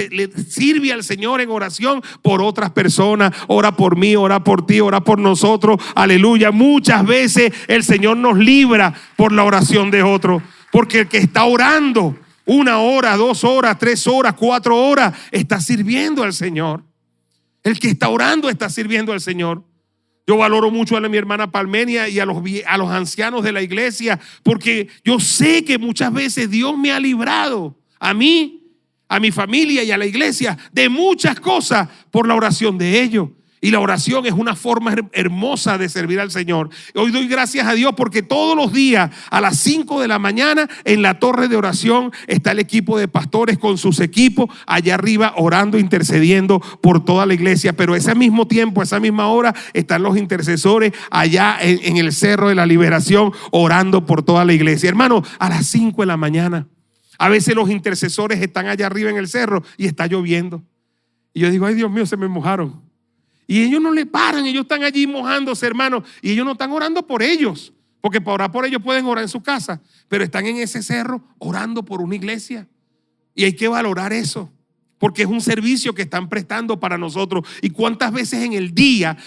le sirve al Señor en oración por otras personas. Ora por mí, ora por ti, ora por nosotros. Aleluya. Muchas veces el Señor nos libra por la oración de otros. Porque el que está orando 1 hora, 2 horas, 3 horas, 4 horas, está sirviendo al Señor. El que está orando está sirviendo al Señor. Yo valoro mucho a mi hermana Palmenia y a los ancianos de la iglesia, porque yo sé que muchas veces Dios me ha librado a mí, a mi familia y a la iglesia de muchas cosas por la oración de ellos. Y la oración es una forma hermosa de servir al Señor. Hoy doy gracias a Dios porque todos los días a las 5 de la mañana en la torre de oración está el equipo de pastores con sus equipos allá arriba orando, intercediendo por toda la iglesia. Pero ese mismo tiempo, a esa misma hora, están los intercesores allá en el Cerro de la Liberación orando por toda la iglesia. Hermano, a las 5 de la mañana. A veces los intercesores están allá arriba en el cerro y está lloviendo. Y yo digo, ay Dios mío, se me mojaron. Y ellos no le paran, ellos están allí mojándose, hermano. Y ellos no están orando por ellos, porque para orar por ellos pueden orar en su casa, pero están en ese cerro orando por una iglesia. Y hay que valorar eso, porque es un servicio que están prestando para nosotros. Y cuántas veces en el día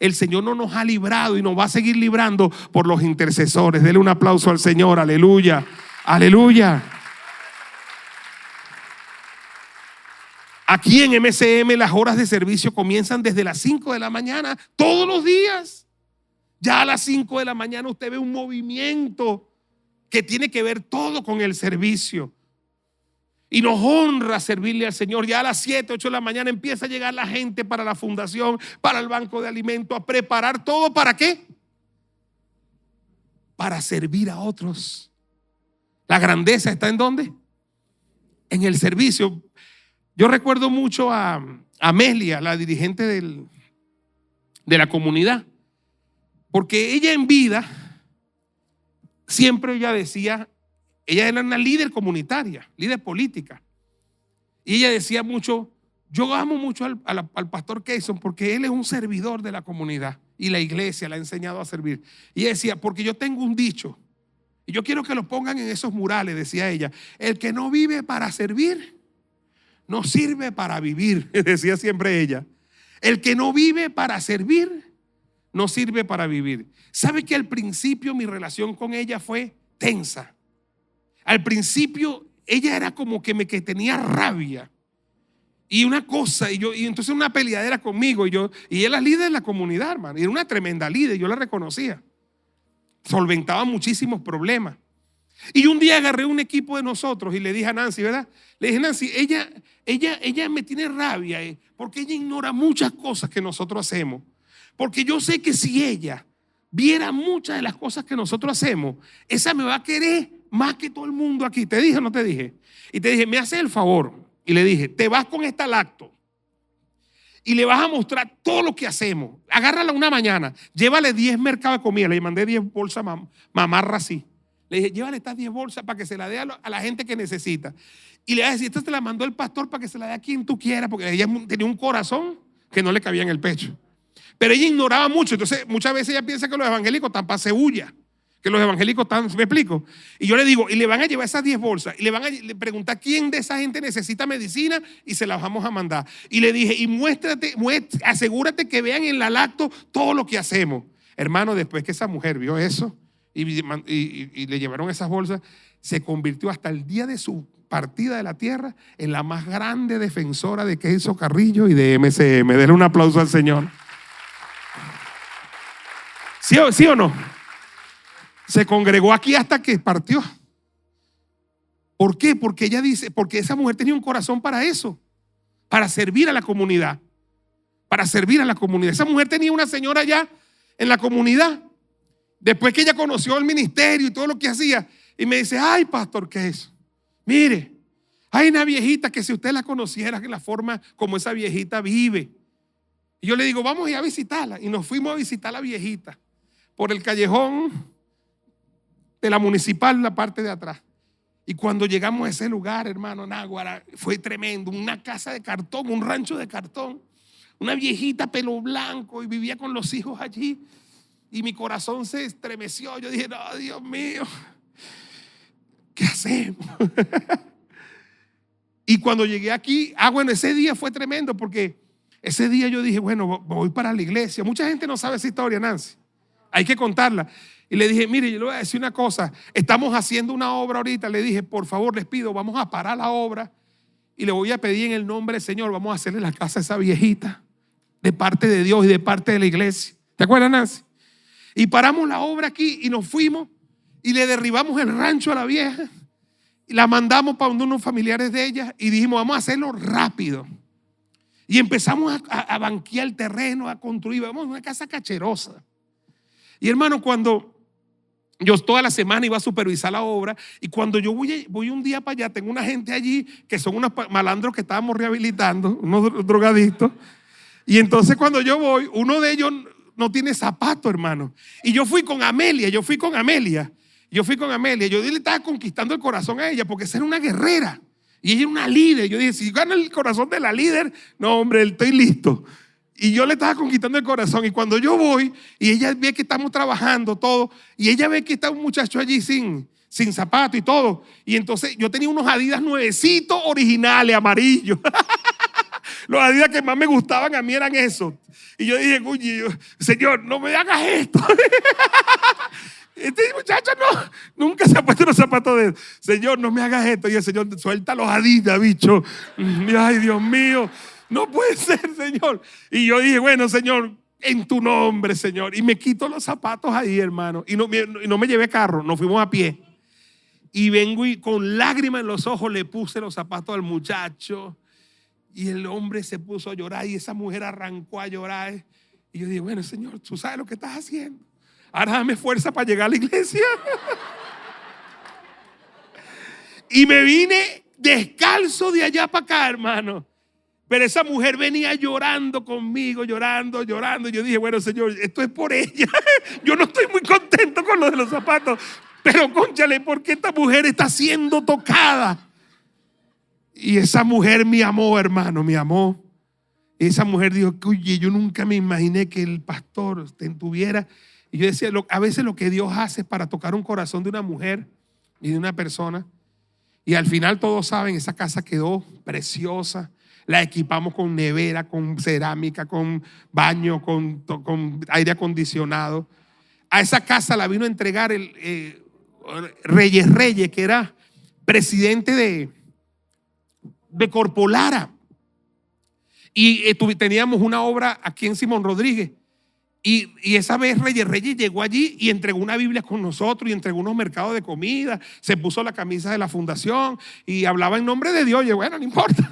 el Señor no nos ha librado y nos va a seguir librando por los intercesores. Dele un aplauso al Señor, aleluya, aleluya. Aquí en MCM las horas de servicio comienzan desde las 5 de la mañana, todos los días. Ya a las 5 de la mañana usted ve un movimiento que tiene que ver todo con el servicio. Y nos honra servirle al Señor. Ya a las 7, 8 de la mañana empieza a llegar la gente para la fundación, para el banco de alimentos, a preparar todo. ¿Para qué? Para servir a otros. La grandeza está ¿en dónde? En el servicio. Yo recuerdo mucho a Amelia, la dirigente de la comunidad, porque ella en vida, siempre ella decía, ella era una líder comunitaria, líder política. Y ella decía mucho, yo amo mucho al pastor Keyson porque él es un servidor de la comunidad y la iglesia le ha enseñado a servir. Y ella decía, porque yo tengo un dicho y yo quiero que lo pongan en esos murales, decía ella, el que no vive para servir, no sirve para vivir, decía siempre ella. El que no vive para servir, no sirve para vivir. ¿Sabe que al principio mi relación con ella fue tensa? Al principio ella era como que tenía rabia y una cosa, y entonces una peleadera conmigo, y ella era líder de la comunidad, hermano, y era una tremenda líder, yo la reconocía. Solventaba muchísimos problemas. Y un día agarré un equipo de nosotros y le dije a Nancy, ¿verdad? Le dije, Nancy, ella me tiene rabia porque ella ignora muchas cosas que nosotros hacemos. Porque yo sé que si ella viera muchas de las cosas que nosotros hacemos, esa me va a querer más que todo el mundo aquí. ¿Te dije o no te dije? Y te dije, me haces el favor. Y le dije, te vas con esta lacto y le vas a mostrar todo lo que hacemos. Agárrala una mañana, llévale 10 mercados de comida. Le mandé 10 bolsas mamarra así. Le dije, llévale estas 10 bolsas para que se la dé a la gente que necesita. Y le vas a decir, esta te la mandó el pastor para que se la dé a quien tú quieras, porque ella tenía un corazón que no le cabía en el pecho. Pero ella ignoraba mucho. Entonces muchas veces ella piensa que los evangélicos están para cebulla, que los evangélicos están, ¿me explico? Y yo le digo, y le van a llevar esas 10 bolsas y le van a preguntar quién de esa gente necesita medicina y se las vamos a mandar. Y le dije, y asegúrate que vean en la lacto todo lo que hacemos. Hermano, después que esa mujer vio eso y le llevaron esas bolsas, se convirtió hasta el día de su partida de la tierra en la más grande defensora de Queso Carrillo y de MCM. Denle un aplauso al Señor. ¿Sí o no? Se congregó aquí hasta que partió. ¿Por qué? Porque ella dice, porque esa mujer tenía un corazón para eso, para servir a la comunidad, para servir a la comunidad. Esa mujer tenía una señora allá en la comunidad, después que ella conoció el ministerio y todo lo que hacía, y me dice, ay, pastor, ¿qué es eso? Mire, hay una viejita que si usted la conociera, que la forma como esa viejita vive. Y yo le digo, vamos a ir a visitarla. Y nos fuimos a visitar a la viejita por el callejón de la municipal, la parte de atrás. Y cuando llegamos a ese lugar, hermano, Náguara, fue tremendo. Una casa de cartón, un rancho de cartón. Una viejita pelo blanco y vivía con los hijos allí. Y mi corazón se estremeció. Yo dije, no, Dios mío, ¿qué hacemos? Y cuando llegué aquí, bueno, ese día fue tremendo porque ese día yo dije, bueno, voy para la iglesia. Mucha gente no sabe esa historia, Nancy. Hay que contarla. Y le dije, mire, yo le voy a decir una cosa. Estamos haciendo una obra ahorita. Le dije, por favor, les pido, vamos a parar la obra. Y le voy a pedir en el nombre del Señor, vamos a hacerle la casa a esa viejita. De parte de Dios y de parte de la iglesia. ¿Te acuerdas, Nancy? Y paramos la obra aquí y nos fuimos. Y le derribamos el rancho a la vieja. Y la mandamos para unos familiares de ella. Y dijimos, vamos a hacerlo rápido. Y empezamos a banquear el terreno, a construir. Vamos a una casa cacherosa. Y hermano, cuando yo toda la semana iba a supervisar la obra, y cuando yo voy un día para allá, tengo una gente allí que son unos malandros que estábamos rehabilitando, unos drogadictos. Y entonces cuando yo voy, uno de ellos no tiene zapato, hermano. Y yo fui con Amelia. Yo le estaba conquistando el corazón a ella porque esa era una guerrera. Y ella era una líder. Yo dije, si gano el corazón de la líder, no, hombre, estoy listo. Y yo le estaba conquistando el corazón. Y cuando yo voy y ella ve que estamos trabajando todo, y ella ve que está un muchacho allí sin sin zapato y todo. Y entonces yo tenía unos Adidas nuevecitos originales, amarillos. Los Adidas que más me gustaban a mí eran esos. Y yo dije, oye, Señor, no me hagas esto. Este muchacho nunca se ha puesto los zapatos de él. Señor, no me hagas esto. Y el Señor, suelta los Adidas, bicho. Ay, Dios mío, no puede ser, Señor. Y yo dije, bueno, Señor, en tu nombre, Señor. Y me quito los zapatos ahí, hermano. Y no me llevé carro, nos fuimos a pie. Y vengo y con lágrimas en los ojos le puse los zapatos al muchacho. Y el hombre se puso a llorar y esa mujer arrancó a llorar. Y yo dije, bueno, Señor, tú sabes lo que estás haciendo. Ahora dame fuerza para llegar a la iglesia. Y me vine descalzo de allá para acá, hermano. Pero esa mujer venía llorando conmigo, llorando. Y yo dije, bueno, Señor, esto es por ella. Yo no estoy muy contento con lo de los zapatos. Pero, cónchale, ¿por qué esta mujer está siendo tocada? Y esa mujer me amó, hermano, me amó. Esa mujer dijo, oye, yo nunca me imaginé que el pastor tuviera. Y yo decía, a veces lo que Dios hace es para tocar un corazón de una mujer y de una persona. Y al final todos saben, esa casa quedó preciosa. La equipamos con nevera, con cerámica, con baño, con aire acondicionado. A esa casa la vino a entregar el Reyes, que era presidente de Corpolara. Y teníamos una obra aquí en Simón Rodríguez. Y esa vez Reyes llegó allí y entregó una Biblia con nosotros y entregó unos mercados de comida. Se puso la camisa de la fundación y hablaba en nombre de Dios. Y yo, bueno, no importa,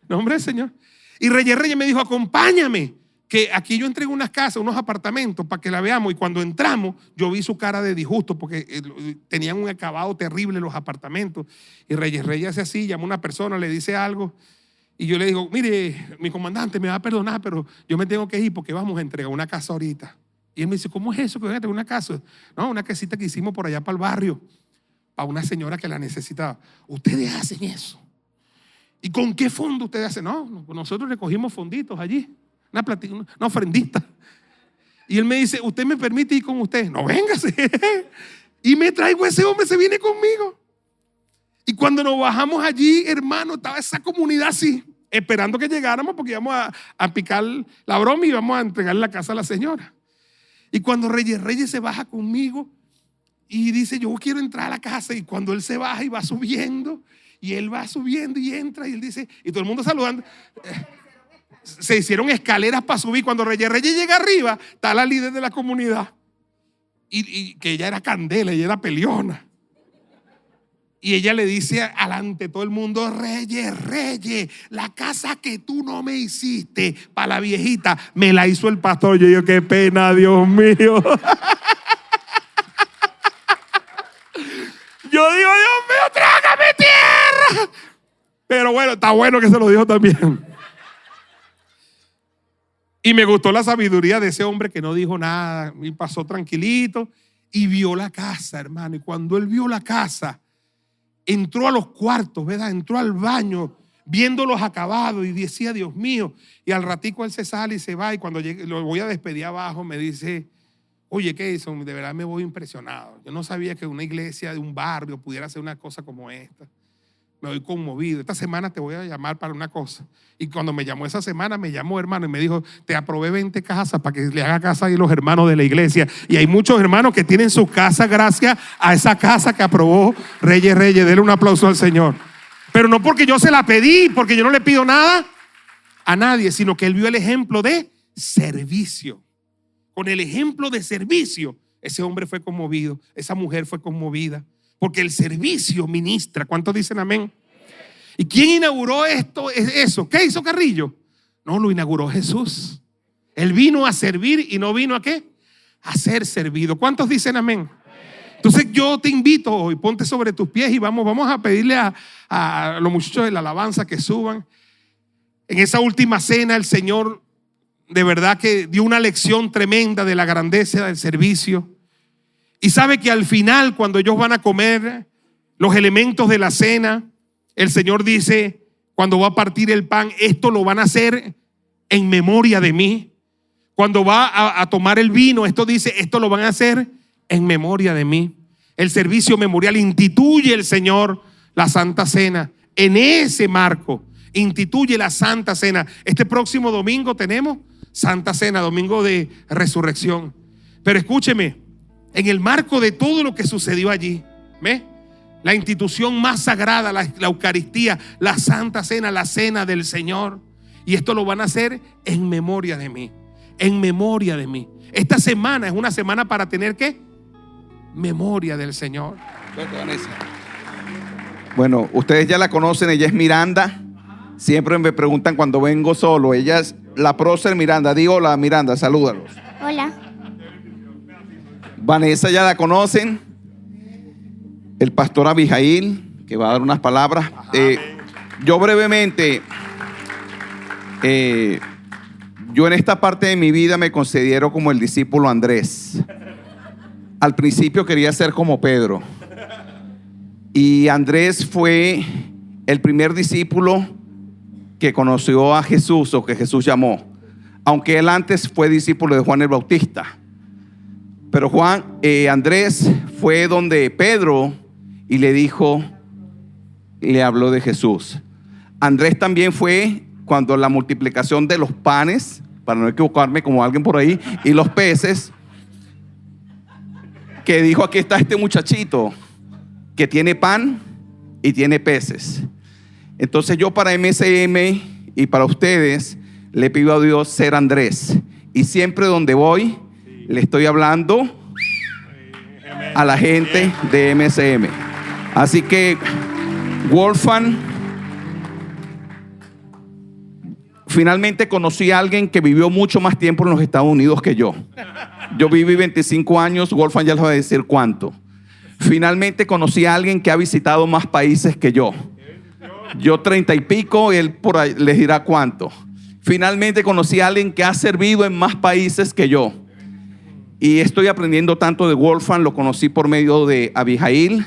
nombre del Señor. Y Reyes me dijo, acompáñame, que aquí yo entregué unas casas, unos apartamentos para que la veamos. Y cuando entramos, yo vi su cara de disgusto porque tenían un acabado terrible los apartamentos. Y Reyes hace así, llama a una persona, le dice algo. Y yo le digo, mire, mi comandante me va a perdonar, pero yo me tengo que ir porque vamos a entregar una casa ahorita. Y él me dice, ¿cómo es eso que voy a entregar una casa? No, una casita que hicimos por allá para el barrio, para una señora que la necesitaba. Ustedes hacen eso. ¿Y con qué fondo ustedes hacen? No, nosotros recogimos fonditos allí, una ofrendita. Y él me dice, ¿usted me permite ir con usted? No, véngase. Y me traigo ese hombre, se viene conmigo. Y cuando nos bajamos allí, hermano, estaba esa comunidad así, esperando que llegáramos porque íbamos a picar la broma y íbamos a entregarle la casa a la señora. Y cuando Reyes se baja conmigo y dice, yo quiero entrar a la casa. Y cuando él se baja y va subiendo, y él va subiendo y entra, y él dice, y todo el mundo saludando. Se hicieron escaleras para subir. Cuando Reyes llega arriba, está la líder de la comunidad. Y que ella era candela, ella era peleona. Y ella le dice alante todo el mundo, Reyes, la casa que tú no me hiciste para la viejita, me la hizo el pastor. Yo digo, qué pena, Dios mío. Yo digo, Dios mío, trágame tierra. Pero bueno, está bueno que se lo dijo también. Y me gustó la sabiduría de ese hombre que no dijo nada y pasó tranquilito y vio la casa, hermano. Y cuando él vio la casa, entró a los cuartos, ¿verdad? Entró al baño viendo los acabados y decía, Dios mío. Y al ratico él se sale y se va. Y cuando llegue, lo voy a despedir abajo, me dice, oye, ¿qué hizo? De verdad me voy impresionado. Yo no sabía que una iglesia de un barrio pudiera hacer una cosa como esta. Me voy conmovido. Esta semana te voy a llamar para una cosa. Y cuando me llamó esa semana, me llamó, hermano, y me dijo, te aprobé 20 casas para que le haga casa ahí los hermanos de la iglesia. Y hay muchos hermanos que tienen su casa gracias a esa casa que aprobó Reyes. Denle un aplauso al Señor. Pero no porque yo se la pedí, porque yo no le pido nada a nadie, sino que él vio el ejemplo de servicio. Con el ejemplo de servicio, ese hombre fue conmovido, esa mujer fue conmovida. Porque el servicio ministra. ¿Cuántos dicen amén? ¿Y quién inauguró eso? ¿Qué hizo Carrillo? No, lo inauguró Jesús. Él vino a servir y no vino a ¿qué? A ser servido. ¿Cuántos dicen amén? Entonces yo te invito hoy, ponte sobre tus pies y vamos a pedirle a los muchachos de la alabanza que suban. En esa última cena el Señor de verdad que dio una lección tremenda de la grandeza del servicio. Y sabe que al final, cuando ellos van a comer los elementos de la cena, el Señor dice, cuando va a partir el pan, esto lo van a hacer en memoria de mí. Cuando va a tomar el vino, esto dice, esto lo van a hacer en memoria de mí. el servicio memorial, instituye el Señor la Santa Cena. En ese marco, instituye la Santa Cena. Este próximo domingo tenemos Santa Cena, domingo de resurrección. Pero escúcheme, en el marco de todo lo que sucedió allí, ¿ve? La institución más sagrada, la Eucaristía, la Santa Cena, la Cena del Señor. Y esto lo van a hacer en memoria de mí. En memoria de mí. Esta semana es una semana para tener ¿qué? Memoria del Señor. Bueno, ustedes ya la conocen, ella es Miranda. Siempre me preguntan cuando vengo solo. Ella es la prócer Miranda. Di hola, Miranda, salúdalos. Hola. Vanessa ya la conocen. El pastor Abijail, que va a dar unas palabras. Yo brevemente, yo en esta parte de mi vida me considero como el discípulo Andrés. Al principio quería ser como Pedro. Y Andrés fue el primer discípulo que conoció a Jesús, o que Jesús llamó. Aunque él antes fue discípulo de Juan el Bautista. Pero Andrés fue donde Pedro y le dijo, le habló de Jesús. Andrés también fue cuando la multiplicación de los panes, para no equivocarme como alguien por ahí, y los peces, que dijo, aquí está este muchachito que tiene pan y tiene peces. Entonces yo para MSM y para ustedes le pido a Dios ser Andrés, y siempre donde voy le estoy hablando a la gente de MSM. Así que Wolfgang, finalmente conocí a alguien que vivió mucho más tiempo en los Estados Unidos que yo. Yo viví 25 años, Wolfgang ya les va a decir cuánto. Finalmente conocí a alguien que ha visitado más países que yo. Yo 30 y pico, él por ahí les dirá cuánto. Finalmente conocí a alguien que ha servido en más países que yo. Y estoy aprendiendo tanto de Wolfgang. Lo conocí por medio de Abijail.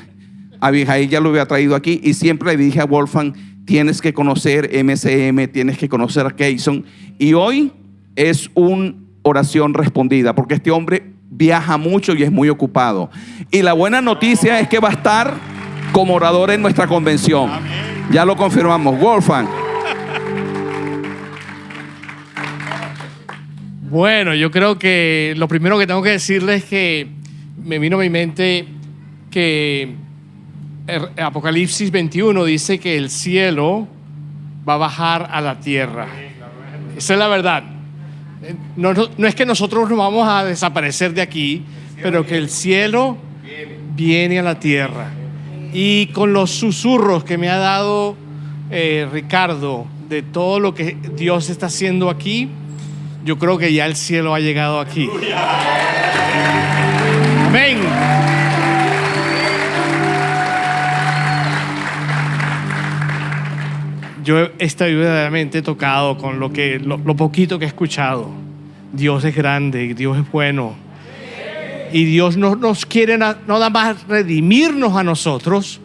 Abijail ya lo había traído aquí, y siempre le dije a Wolfgang, tienes que conocer MSM, tienes que conocer a Kayson. Y hoy es una oración respondida, porque este hombre viaja mucho y es muy ocupado. Y la buena noticia es que va a estar como orador en nuestra convención. Ya lo confirmamos. Wolfgang. Bueno, yo creo que lo primero que tengo que decirles es que me vino a mi mente que Apocalipsis 21 dice que el cielo va a bajar a la tierra. Esa es la verdad. No es que nosotros nos vamos a desaparecer de aquí, pero que el cielo viene a la tierra. Y con los susurros que me ha dado Ricardo de todo lo que Dios está haciendo aquí, yo creo que ya el cielo ha llegado aquí. Amén. Yo estoy verdaderamente tocado con lo poquito que he escuchado. Dios es grande, Dios es bueno. Y Dios no nos quiere no nada más redimirnos a nosotros,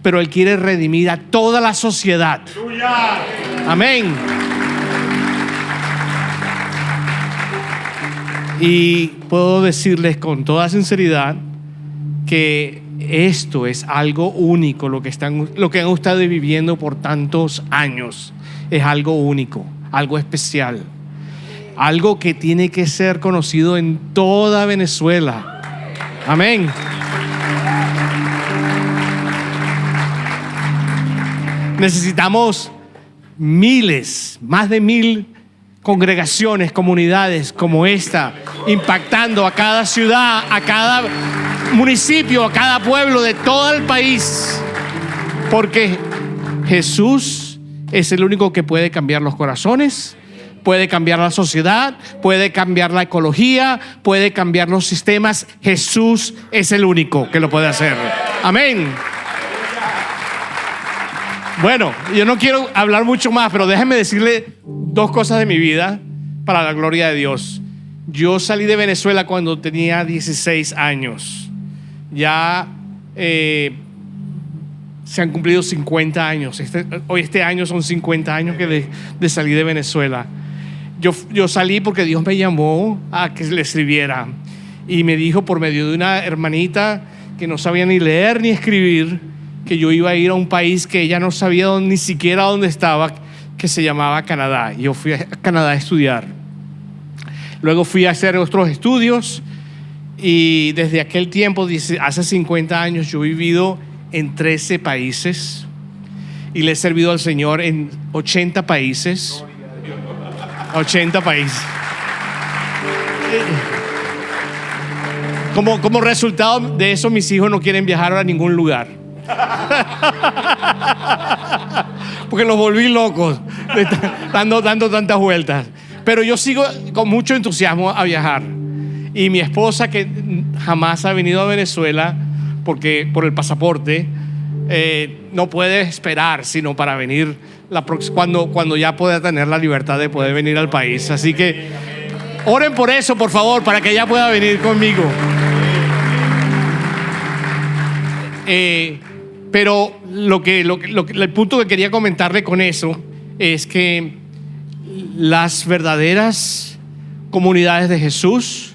pero Él quiere redimir a toda la sociedad. Amén. Y puedo decirles con toda sinceridad que esto es algo único, lo que han estado viviendo por tantos años. Es algo único, algo especial, algo que tiene que ser conocido en toda Venezuela. Amén. Necesitamos miles, más de 1000 congregaciones, comunidades como esta, impactando a cada ciudad, a cada municipio, a cada pueblo de todo el país, porque Jesús es el único que puede cambiar los corazones, puede cambiar la sociedad, puede cambiar la ecología, puede cambiar los sistemas. Jesús es el único que lo puede hacer. Amén. Bueno, yo no quiero hablar mucho más, pero déjenme decirle 2 cosas de mi vida para la gloria de Dios. Yo salí de Venezuela cuando tenía 16 años. Ya se han cumplido 50 años. Este año son 50 años de salir de Venezuela. Yo salí porque Dios me llamó a que le sirviera. Y me dijo por medio de una hermanita que no sabía ni leer ni escribir, que yo iba a ir a un país que ella no sabía ni siquiera dónde estaba, que se llamaba Canadá. Yo fui a Canadá a estudiar. Luego fui a hacer otros estudios y desde aquel tiempo, hace 50 años, yo he vivido en 13 países y le he servido al Señor en 80 países. 80 países. Como resultado de eso, mis hijos no quieren viajar a ningún lugar. Porque los volví locos dando tantas vueltas. Pero yo sigo con mucho entusiasmo a viajar. Y mi esposa, que jamás ha venido a Venezuela por el pasaporte, no puede esperar sino para venir cuando ya pueda tener la libertad de poder venir al país. Así que oren por eso, por favor, para que ella pueda venir conmigo. Pero el punto que quería comentarle con eso es que las verdaderas comunidades de Jesús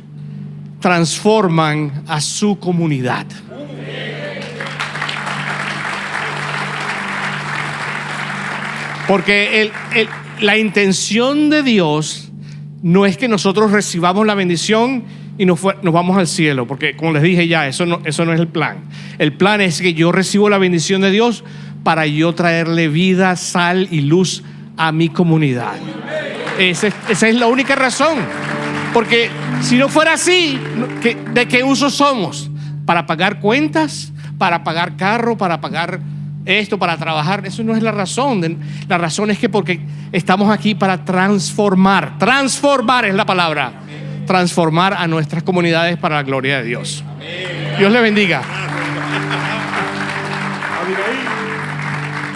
transforman a su comunidad. Porque la intención de Dios no es que nosotros recibamos la bendición y nos vamos al cielo, porque como les dije ya, eso no es el plan. El plan es que yo recibo la bendición de Dios para yo traerle vida, sal y luz a mi comunidad. Esa es la única razón. Porque si no fuera así, ¿de qué uso somos? ¿Para pagar cuentas? ¿Para pagar carro? ¿Para pagar esto? ¿Para trabajar? Eso no es la razón. La razón es que porque estamos aquí para transformar. Transformar es la palabra. Transformar a nuestras comunidades para la gloria de Dios. Dios le bendiga.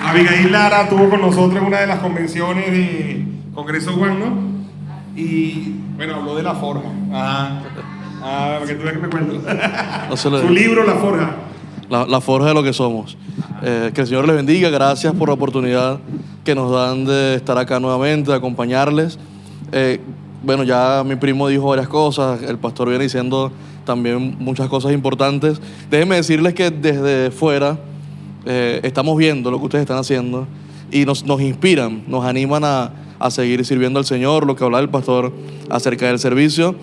Abigail Lara estuvo con nosotros en una de las convenciones de Congreso Juan, ¿no? Y bueno, habló de la forja. Para que tú veas que me cuento. Su libro, La Forja. La forja de lo que somos. Que el Señor les bendiga. Gracias por la oportunidad que nos dan de estar acá nuevamente, de acompañarles. Bueno, ya mi primo dijo varias cosas. El pastor viene diciendo también muchas cosas importantes. Déjenme decirles que desde fuera estamos viendo lo que ustedes están haciendo y nos inspiran, nos animan a seguir sirviendo al Señor. Lo que hablaba el pastor acerca del servicio.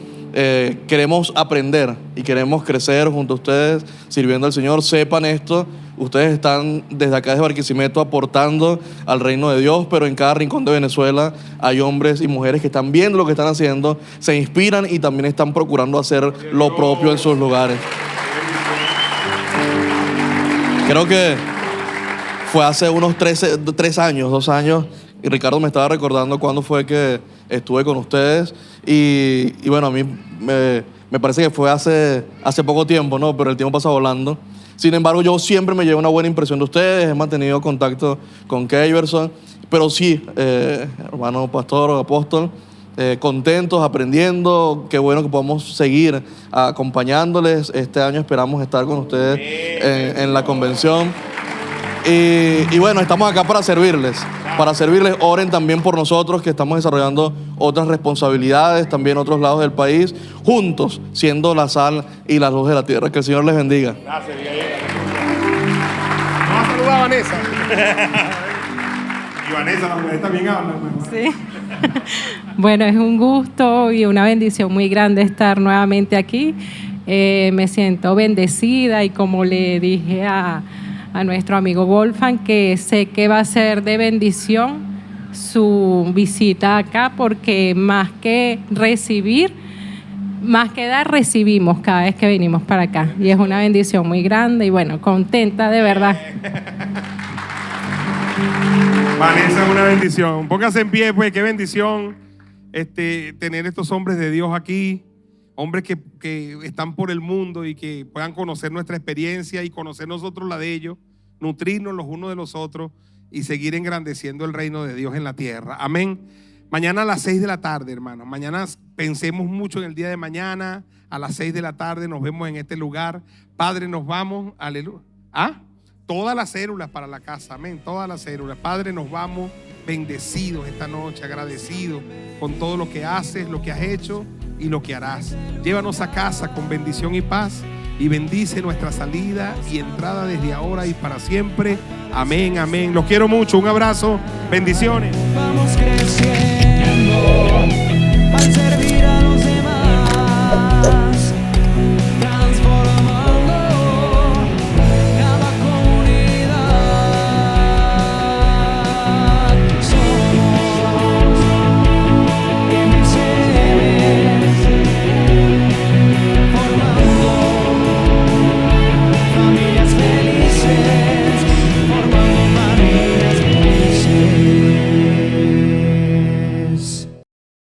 Queremos aprender y queremos crecer junto a ustedes sirviendo al Señor. Sepan esto, ustedes están desde acá de Barquisimeto aportando al reino de Dios, pero en cada rincón de Venezuela hay hombres y mujeres que están viendo lo que están haciendo, se inspiran y también están procurando hacer lo propio en sus lugares. Creo que fue hace unos 2 años, y Ricardo me estaba recordando cuándo fue que estuve con ustedes. Y bueno, a mí me parece que fue hace poco tiempo, ¿no? Pero el tiempo pasa volando. Sin embargo, yo siempre me llevo una buena impresión de ustedes. He mantenido contacto con Keyverson. Pero sí, hermano pastor, apóstol, contentos, aprendiendo. Qué bueno que podamos seguir acompañándoles. Este año esperamos estar con ustedes en la convención. Y bueno, estamos acá para servirles. Oren también por nosotros, que estamos desarrollando otras responsabilidades, también en otros lados del país, juntos, siendo la sal y la luz de la tierra. Que el Señor les bendiga. Gracias, Miguel. Vamos a saludar a Vanessa. Y Vanessa, la mujer también habla. Sí. Bueno, es un gusto y una bendición muy grande estar nuevamente aquí. Me siento bendecida y como le dije a nuestro amigo Wolfgang, que sé que va a ser de bendición su visita acá, porque más que recibir, más que dar, recibimos cada vez que venimos para acá. Y es una bendición muy grande y bueno, contenta de verdad. Vanessa, una bendición. Póngase en pie, pues, qué bendición tener estos hombres de Dios aquí. Hombres que están por el mundo y que puedan conocer nuestra experiencia y conocer nosotros la de ellos, nutrirnos los unos de los otros y seguir engrandeciendo el reino de Dios en la tierra. Amén. Mañana a las 6 de la tarde, hermanos. Mañana pensemos mucho en el día de mañana. A las 6 de la tarde nos vemos en este lugar. Padre, nos vamos. Aleluya. Todas las células para la casa. Amén. Todas las células. Padre, nos vamos bendecidos esta noche, agradecidos con todo lo que haces, lo que has hecho y lo que harás. Llévanos a casa con bendición y paz y bendice nuestra salida y entrada desde ahora y para siempre. Amén, amén. Los quiero mucho. Un abrazo. Bendiciones. Vamos creciendo al servir.